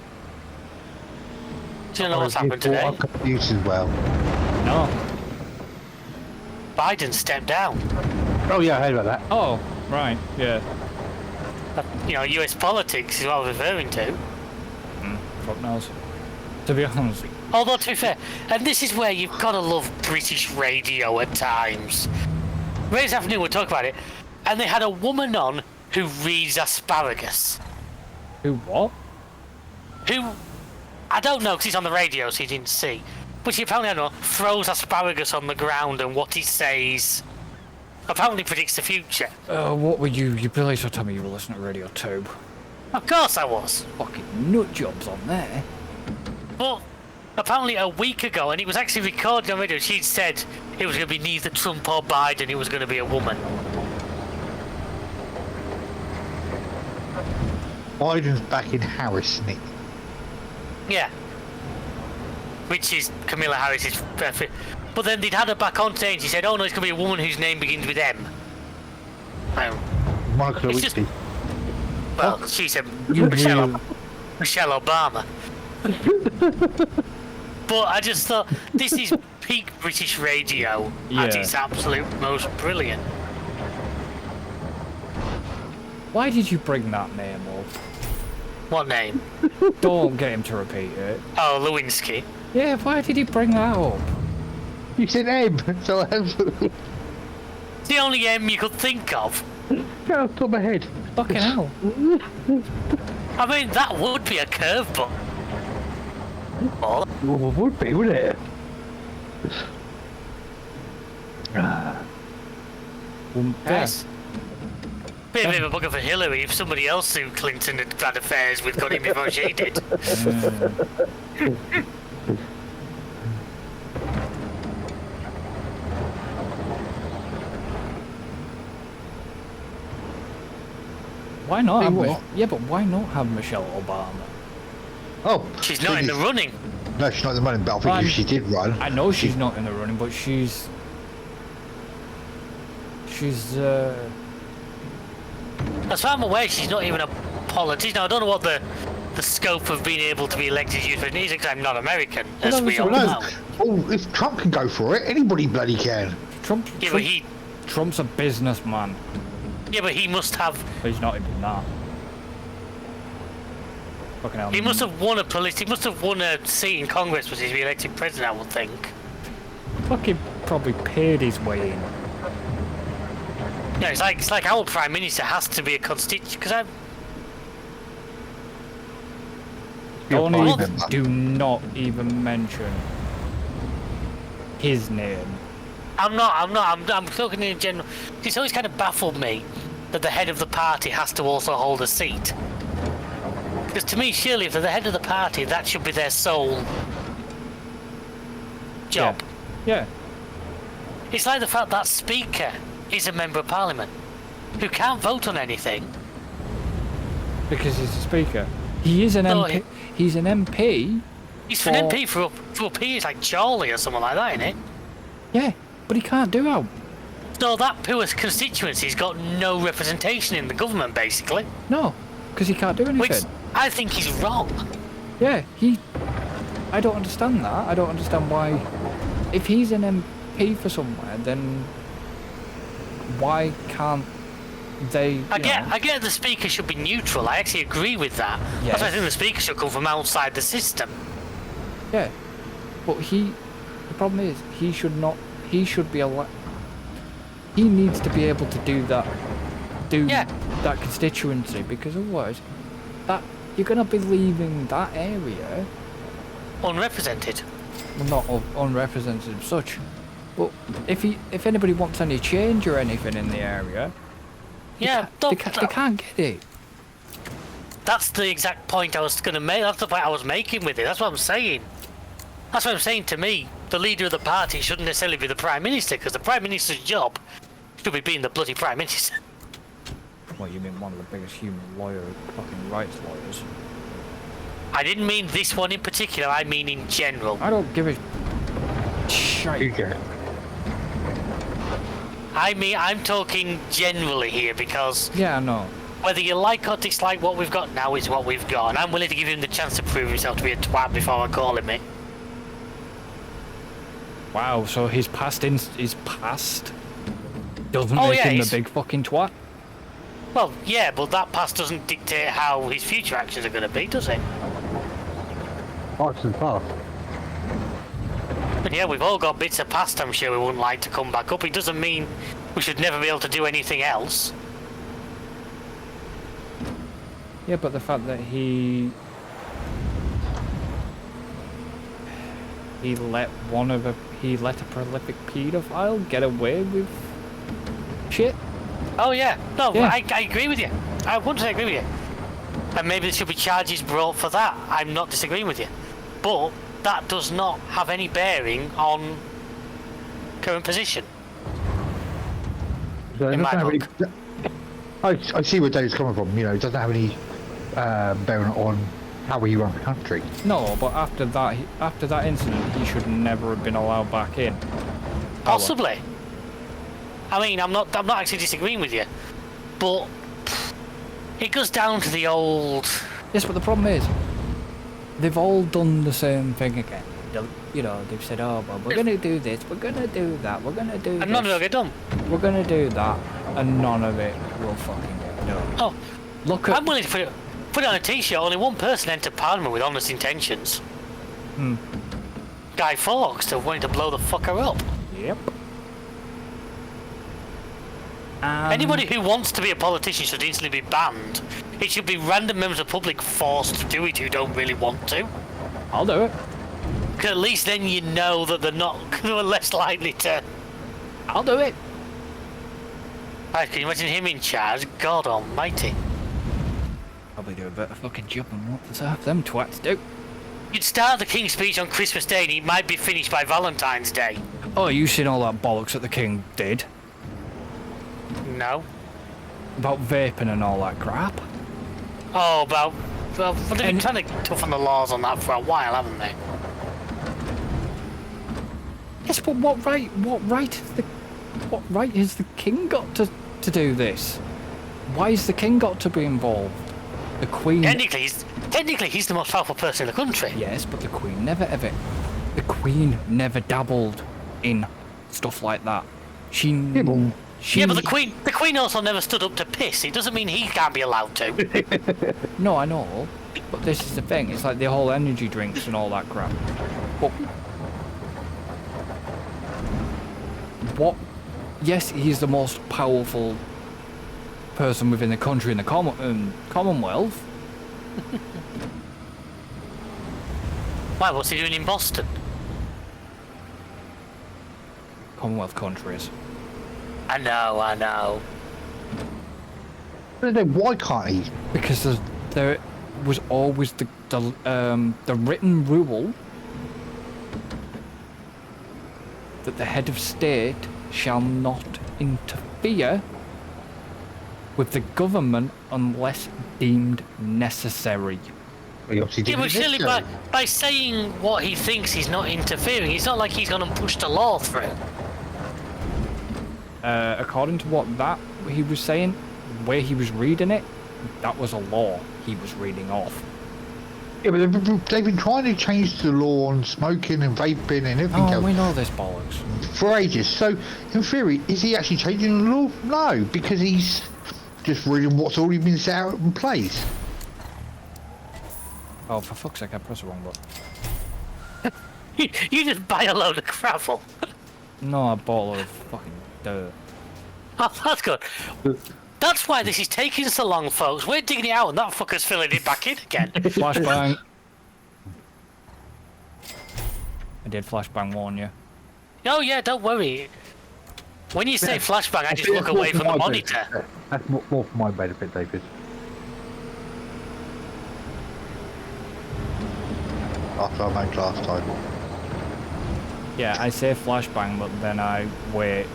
Do you know what's happened today? I'm confused as well. No. Biden stepped down. Oh yeah, I heard about that. Oh, right, yeah. You know, US politics is what I was referring to. Fuck knows. To be honest. Although, to be fair, and this is where you've got to love British radio at times. This afternoon we'll talk about it, and they had a woman on who reads asparagus. Who what? Who, I don't know, because he's on the radio, so he didn't see. But she apparently, I don't know, throws asparagus on the ground, and what he says apparently predicts the future. What were you? You really should tell me you were listening to Radio 2. Of course I was. Fucking nut jobs on there. But apparently a week ago, and it was actually recorded on radio, she'd said it was going to be neither Trump or Biden, it was going to be a woman. Biden's back in Harris, Nick. Yeah. Which is Camilla Harris's perfect. But then they'd had her back on stage. She said, oh no, it's going to be a woman whose name begins with M. Monica It's just- Lewinsky. Well, she said You Michelle Obama. But I just thought, this is peak British radio at Yeah. its absolute most brilliant. Why did you bring that name up? What name? Don't get him to repeat it. Oh, Lewinsky. Yeah, why did he bring that up? You said M, so It's the only M you could think of. go off the top of my head. Fucking hell. I mean, that would be a curveball. Oh, Well, it would be, wouldn't it? yes. Bit of a bugger for Hillary if somebody else who Clinton had had affairs with got in before she did. Why not? Hey, Have what? yeah, but why not have Michelle Obama? Oh, She's not in the running. No, she's not in the running, but I think Well, if she did run, I know she's not in the running, but she's As far as I'm aware, she's not even a politician. Now, I don't know what the scope of being able to be elected is because I'm not American, as we all no. know. Oh, if Trump can go for it, anybody bloody can. Trump. Yeah, but Trump's a businessman. he must have. But he's not even that. Fucking hell. He must have won he must have won a seat in Congress, was he to be elected president, I would think. Fucking probably paid his way in. Yeah, it's like our prime minister has to be a constituent because I. Don't Well, even, do not even mention his name. I'm talking in general. It's always kind of baffled me that the head of the party has to also hold a seat. Because to me, surely, if they're the head of the party, that should be their sole job. Yeah. It's like the fact that Speaker is a Member of Parliament who can't vote on anything. Because he's a speaker. He is an No, MP. He's an MP. He's an MP for up here, it's like Charlie or something like that, isn't it? Yeah, but he can't do it. So that poor constituency's got no representation in the government, basically. No, because he can't do anything. Which I think he's wrong. Yeah, I don't understand that. I don't understand why. If he's an MP for somewhere, then why can't they? I get the speaker should be neutral. I actually agree with that. Yes. That's why I think the speaker should come from outside the system. Yeah, but the problem is, he should not. He should be he needs to be able to do that constituency, because otherwise, you're gonna be leaving that area Unrepresented. well, not unrepresented as such. But if anybody wants any change or anything in the area, Yeah, they can't get it. That's the exact point I was going to make. That's the point I was making with it. That's what I'm saying. That's what I'm saying. To me, the leader of the party shouldn't necessarily be the Prime Minister, because the Prime Minister's job should be being the bloody Prime Minister. Well, you mean one of the biggest human fucking rights lawyers? I didn't mean this one in particular, I mean in general. I don't give a shite. I'm talking generally here, because Yeah, I know. whether you like or dislike what we've got now is what we've got, and I'm willing to give him the chance to prove himself to be a twat before I call him it. Wow, so his past doesn't make him the big fucking twat? Well, yeah, but that past doesn't dictate how his future actions are going to be, does it? Parts of the past. But yeah, we've all got bits of past I'm sure we wouldn't like to come back up. It doesn't mean we should never be able to do anything else. Yeah, but the fact that he let a prolific paedophile get away with shit. Oh yeah, no, Yeah. I agree with you. I 100% agree with you. And maybe there should be charges brought for that. I'm not disagreeing with you. But that does not have any bearing on current position. So it In my doesn't have any- I see where Dave's coming from. You know, it doesn't have any bearing on how we run the country. No, but after that incident, he should never have been allowed back in. Possibly. I mean, I'm not actually disagreeing with you, but it goes down to the old. Yes, but the problem is, they've all done the same thing again. You know, they've said, "Oh, well, we're gonna do this, we're gonna do that, we're gonna do And none of it will get done. we're gonna do that," and none of it will fucking get done. Oh, Look at I'm willing to put it on a t-shirt. Only one person entered Parliament with honest intentions. Guy Fawkes, still wanting to blow the fucker up. Yep. Anybody who wants to be a politician should instantly be banned. It should be random members of the public forced to do it who don't really want to. I'll do it. Because at least then you know that they're less likely to. I'll do it. Right, can you imagine him in charge? God almighty. Probably do a better fucking job than what them twats do. You'd start the King's speech on Christmas Day and it might be finished by Valentine's Day. Oh, you seen all that bollocks that the king did No. about vaping and all that crap? Oh, well, they've been trying to toughen the laws on that for a while, haven't they? Yes, but what right has the king got to do this? Why has the king got to be involved? The queen. Technically, he's the most powerful person in the country. Yes, but the queen never dabbled in stuff like that. Yeah, but the queen also never stood up to piss. It doesn't mean he can't be allowed to. No, I know, but this is the thing. It's like the whole energy drinks and all that crap. But what? Yes, he's the most powerful person within the country in the Commonwealth. Why? What's he doing in Boston? Commonwealth countries. I know. Why can't he? Because there was always the written rule that the head of state shall not interfere with the government unless deemed necessary. Well, he obviously Yeah, didn't but surely necessarily. by saying what he thinks he's not interfering, it's not like he's going to push the law through. According to what he was saying, where he was reading it, that was a law he was reading off. Yeah, but they've been trying to change the law on smoking and vaping and everything Oh, else we know this bollocks. for ages. So, in theory, is he actually changing the law? No, because he's just reading what's already been set out in place. Oh, for fuck's sake, I pressed the wrong button. You just buy a load of gravel. No, I bought a load of fucking dirt. Oh, that's good. That's why this is taking so long, folks. We're digging it out and that fucker's filling it back in again. Flashbang. I did flashbang warn you. Oh yeah, don't worry. When you say flashbang, I just look away from the monitor. That's more for my benefit, David. After I made last time. Yeah, I say flashbang, but then I wait.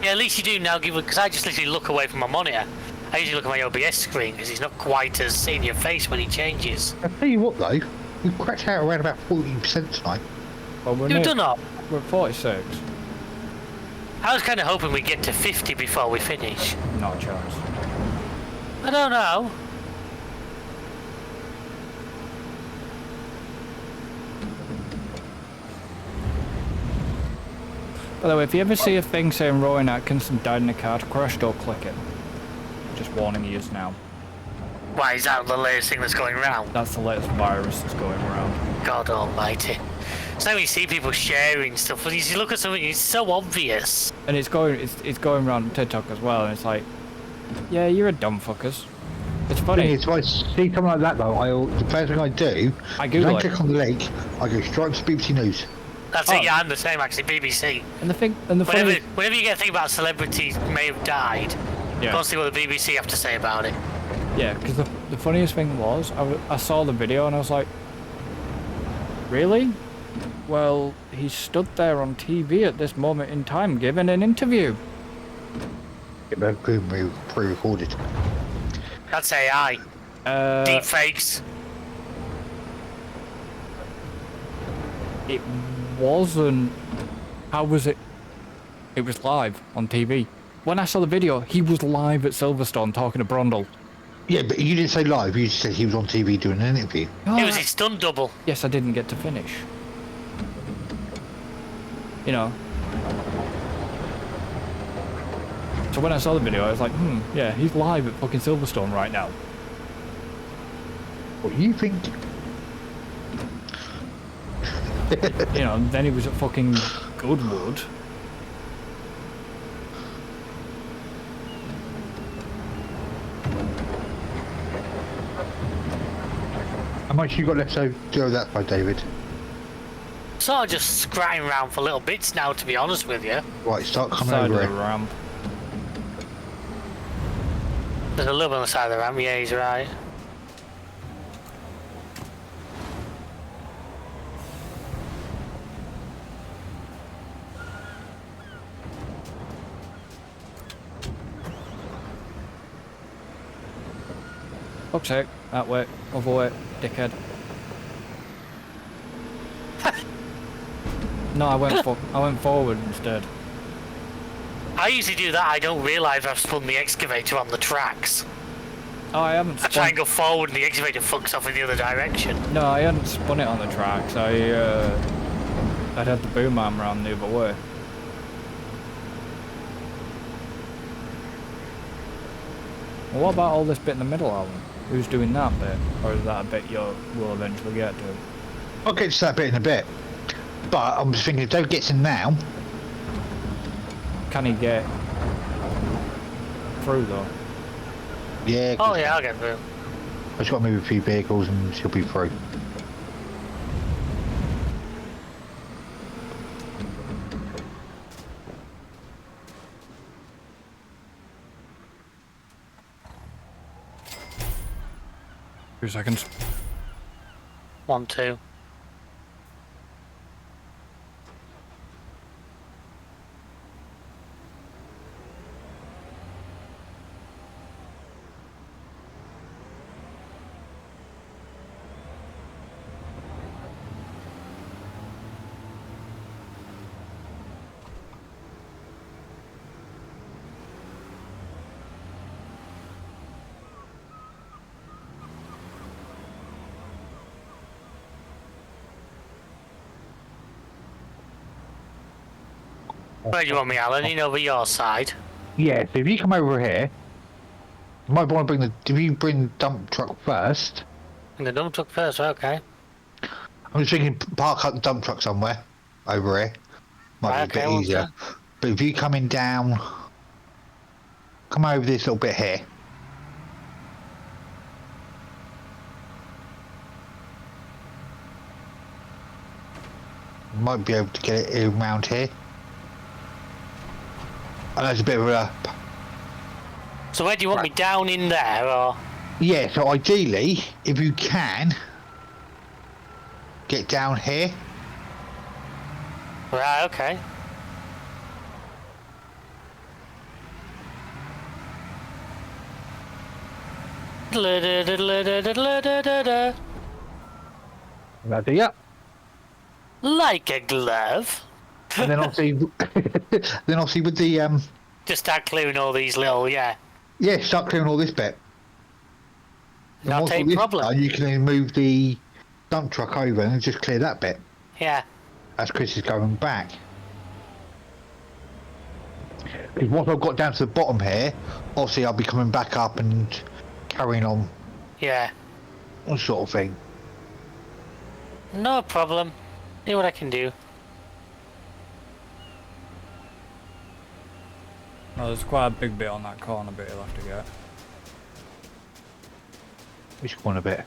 Yeah, at least you do now, because I just literally look away from my monitor. I usually look at my OBS screen because he's not quite as in your face when he changes. I'll tell you what though, we cracked out around about 40% tonight. Well, You've done up. We're at 46. I was kind of hoping we'd get to 50 before we finish. Not a chance. I don't know. By the way, if you ever see a thing saying Rowan Atkinson died in a car crash, don't click it. Just warning you now. Why is that the latest thing that's going around? That's the latest virus that's going around. God almighty. So you see people sharing stuff, but you look at something, it's so obvious. And it's going around TikTok as well, and it's like, yeah, you're a dumb fuckers. It's funny. If I see something like that though, the first thing I do, I Google it. click on the link, I go straight to BBC News. That's Oh. it, yeah, I'm the same actually, BBC. And the Whenever, funny, whenever you get a thing about celebrities may have died, yeah, go and see what the BBC have to say about it. yeah, because the funniest thing was, I saw the video and I was like, really? Well, he stood there on TV at this moment in time giving an interview. It may have been pre-recorded. That's AI. Deep fakes. It wasn't. How was it? It was live on TV. When I saw the video, he was live at Silverstone talking to Brundle. Yeah, but you didn't say live, you just said he was on TV doing an interview. It was his stunt double. Yes, I didn't get to finish. You know. So when I saw the video, I was like, yeah, he's live at fucking Silverstone right now. What do you think? You know, and then he was at fucking Goodwood. How much you got left to do that by, David? Sort of just scratching around for little bits now, to be honest with you. Right, start coming Side of over the here. ramp. There's a little bit on the side of the ramp, yeah, he's right. Fuck's sake. That way. Other way. Dickhead. No, I went forward instead. I usually do that, I don't realise I've spun the excavator on the tracks. Oh, I haven't I try and spun... go forward and the excavator fucks off in the other direction. No, I hadn't spun it on the tracks. I'd had the boom arm around the other way. Well, what about all this bit in the middle, Alan? Who's doing that bit? Or is that a bit we'll eventually get to? I'll get to that bit in a bit. But I'm just thinking, if Dave gets in now, Can he get through though? yeah, Oh yeah, I'll get through. I've just got to move a few vehicles and she'll be through. Two seconds. 1, 2. Where do you want me, Alan? In over your side. Yeah, so if you come over here, you might want to bring the. If you bring the dump truck first, And the dump truck first, okay. I'm just thinking park up the dump truck somewhere over here. Might Right, be a okay, bit one easier. sec. But if you coming down, come over this little bit here. You might be able to get it around here. I know it's a bit of a. So where do you want me, down in there, or? Yeah, so ideally, if you can, get down here. Right, okay. That's it, yeah. Like a glove. And then obviously, then obviously with the Just start clearing all these little, yeah. yeah, start clearing all this bit. And Not once a all this problem. done, you can then move the dump truck over and just clear that bit Yeah. as Chris is going back. Because once I've got down to the bottom here, obviously I'll be coming back up and carrying on, Yeah. that sort of thing. No problem. See what I can do. Well, there's quite a big bit on that corner bit you'll have to get. Which one a bit?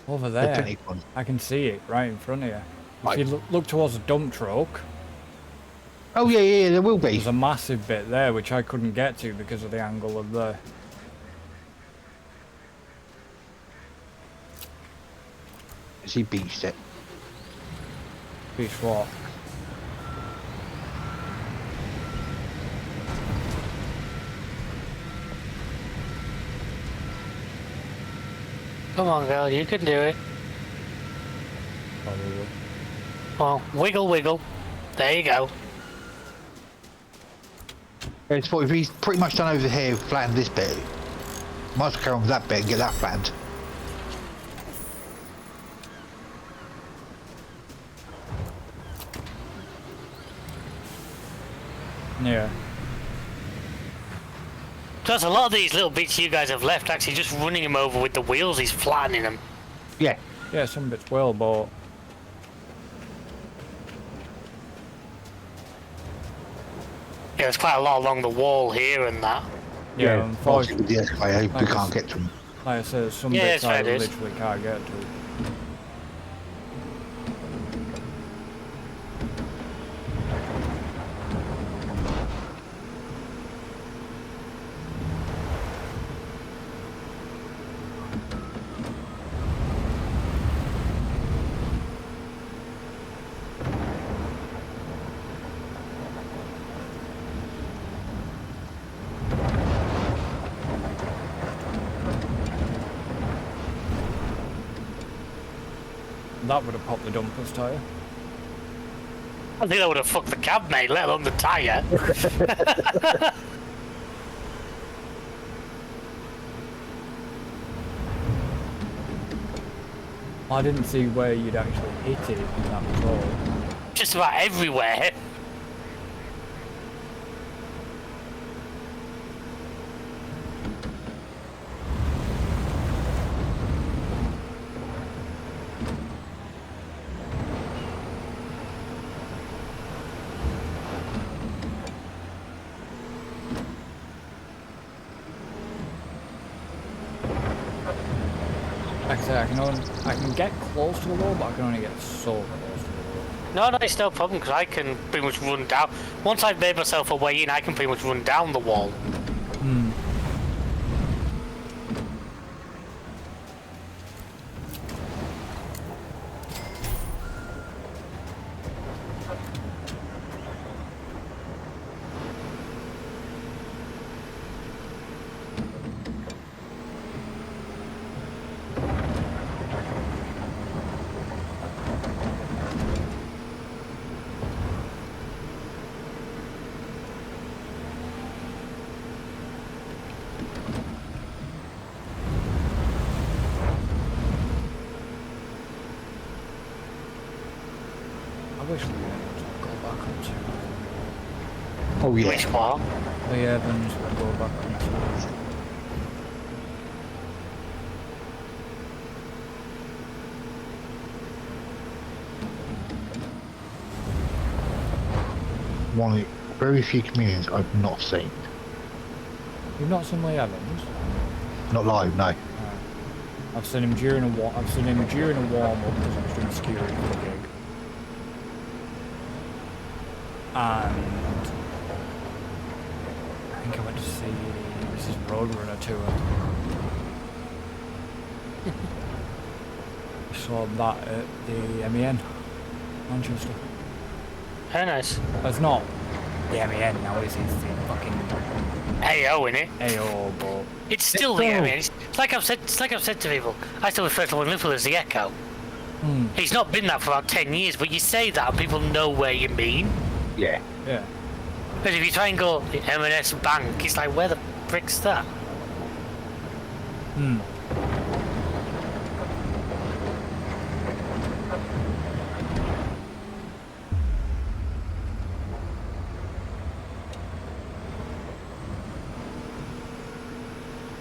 Over The there. picnic one. I can see it right in front of you. If Right. you look towards the dump truck, Oh yeah, there will be. there's a massive bit there which I couldn't get to because of the angle of the... Has he beached it? Beach what? Come on, girl, you can do it. Probably. Well, wiggle, wiggle. There you go. It's if he's pretty much done over here, flattened this bit. Might as well carry on with that bit and get that flattened. Yeah. Plus, a lot of these little bits you guys have left, actually just running him over with the wheels, he's flattening them. Yeah. Yeah, some bits will, but... Yeah, there's quite a lot along the wall here and that. Yeah, Obviously unfortunately, with the excavator, we Like can't it's- get to him. like I said, some Yeah, bits that's I right, it is. literally can't get to. That would have popped the dumper's tyre. I think that would have fucked the cab, mate, let alone the tyre. I didn't see where you'd actually hit it, that was all. Just about everywhere. Like I said, I can get close to the wall, but I can only get so close to the wall. No, it's no problem, because I can pretty much run down. Once I've made myself a way in, I can pretty much run down the wall. Hmm. I wish we were able to go back up to. Oh yeah. Which what? The Evans will go back on this one. One of the very few comedians I've not seen. You've not seen Lee Evans? Not live, no. No. I've seen him during a warm up because I was doing security for the gig. And I think I went to see this is Roadrunner tour. I saw that at the MEN, Manchester. Very nice. But it's not the MEN now, is it? It's the fucking AO, innit? AO, but It's still the MEN. It's like I've said to people. I still refer to Liverpool as the Echo. He's not been that for about 10 years, but you say that and people know where you mean. Yeah. yeah. But if you try and go the M&S Bank, it's like, where the frick's that?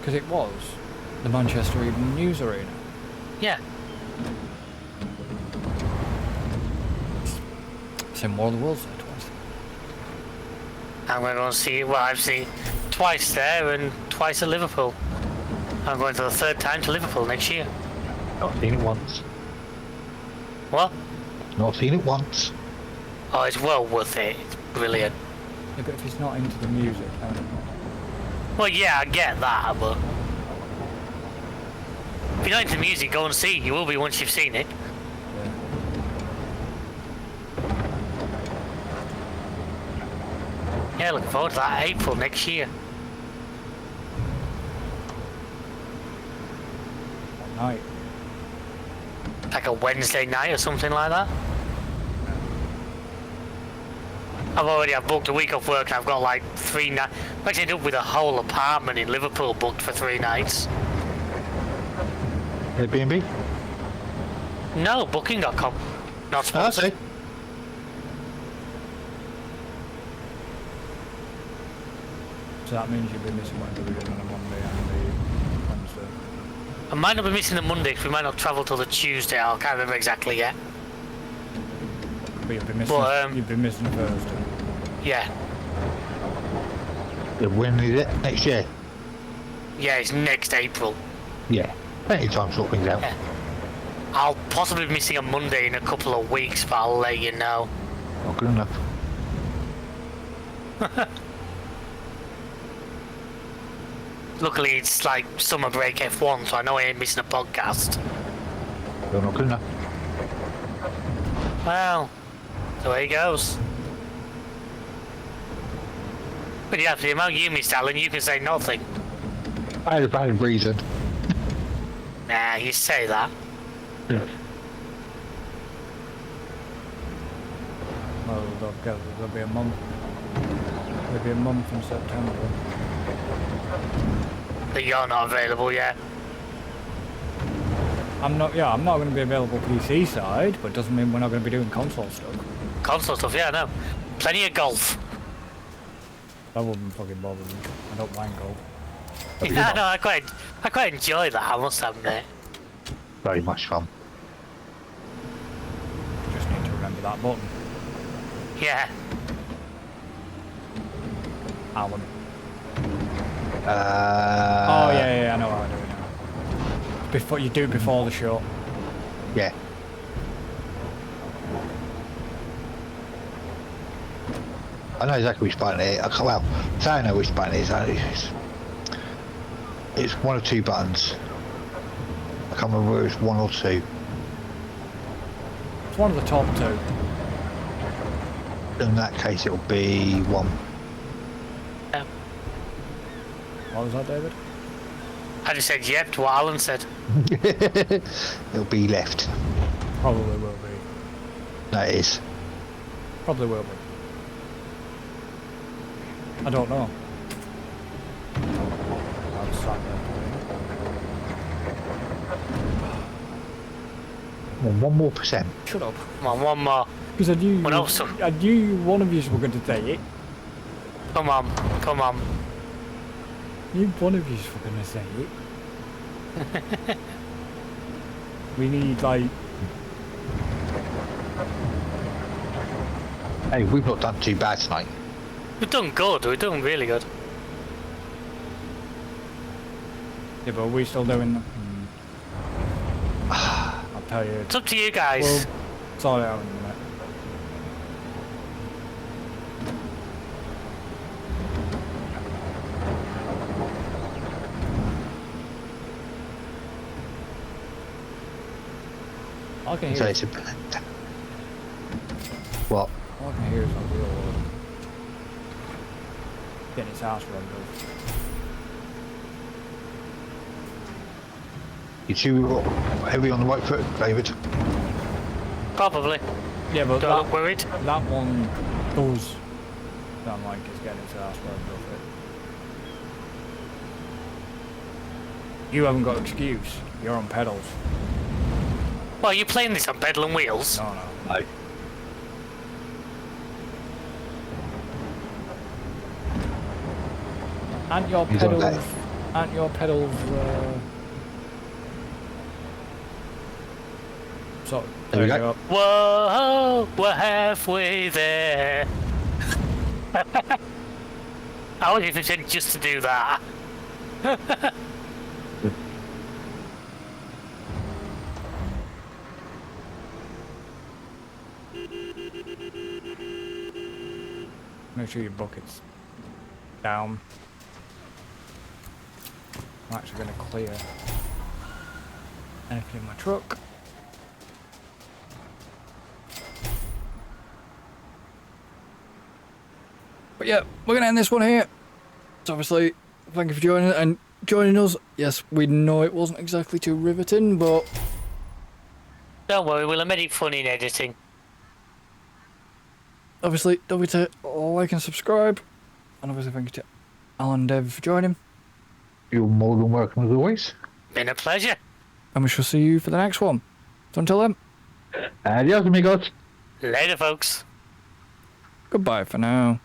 Because it was the Manchester Evening News Arena. Yeah. Seen War of the Worlds there twice. I'm going to go and see it. Well, I've seen it twice there and twice at Liverpool. I'm going for the third time to Liverpool next year. Not seen it once. What? Not seen it once. Oh, it's well worth it. It's brilliant. Yeah, but if he's not into the music, then Well, yeah, I get that, but if you're not into music, go and see it. You will be once you've seen it. yeah. Yeah, looking forward to that. April next year. What night? Like a Wednesday night or something like that. I've booked a week off work and I've got like 3 nights. I've actually ended up with a whole apartment in Liverpool booked for 3 nights. Airbnb? No, booking.com. Not Oh, sponsored. okay. So that means you'll be missing whatever we're doing on a Monday and the Wednesday. I might not be missing the Monday because we might not travel till the Tuesday. I can't remember exactly yet. But you'll be missing. You'll be missing Thursday. Yeah. Yeah, when is it? Next year? Yeah, it's next April. Yeah. Plenty of time to sort things out. Yeah. I'll possibly be missing a Monday in a couple of weeks, but I'll let you know. Not good enough. Luckily, it's like summer break F1, so I know I ain't missing a podcast. Still not good enough. Well, the way it goes. But yeah, for the amount you missed, Alan, you can say nothing. I had a valid reason. Nah, you say that. Yeah. Well, there'll be a month. There'll be a month in September. But you're not available yet. I'm not going to be available PC side, but it doesn't mean we're not going to be doing console stuff. Console stuff, yeah, I know. Plenty of golf. That wouldn't fucking bother me. I don't mind golf. Yeah, no, I quite enjoy that, I must admit. Very much fun. Just need to remember that button. Yeah. Alan. Oh yeah, I know how to do it now. Before you do it before the show. Yeah. I know exactly which button it is. Well, say I know which button it is. It's one or two buttons. I can't remember whether it's one or two. It's one of the top two. In that case, it'll be one. Yeah. What was that, David? I just said yep to what Alan said. It'll be left. Probably will be. That is. Probably will be. I don't know. I'm sat there. Well, 1% more. Shut up. Come on, one more. Because I knew Well, also- I knew one of you were going to take it. Come on, come on. You one of you's fucking to say it. We need like. Hey, we've not done too bad tonight. We've done good. We're doing really good. Yeah, but are we still doing? I'll tell you. It's up to you guys. We'll sort it out in a minute. I can So hear. it's a... What? All I can hear is a wheel getting its house run over. You two heavy on the right foot, David? Probably. Yeah, but Don't look that, worried. that one does sound like it's getting its house run over. You haven't got excuse. You're on pedals. Well, you're playing this on pedal and wheels. No, no. No. Aren't your He's on pedals? that. Aren't your pedals? So There we you go. Whoa, we're halfway there. I was even said just to do that. Make sure your bucket's down. I'm actually going to clear anything in my truck. But yeah, we're going to end this one here. So obviously, thank you for joining us. Yes, we know it wasn't exactly too riveting, but Don't worry, we'll make it funny in editing. obviously, don't forget to like and subscribe. And obviously, thank you to Alan and Dave for joining. You're more than welcome as always. Been a pleasure. And we shall see you for the next one. So until then, Adios, amigos. Later, folks. goodbye for now.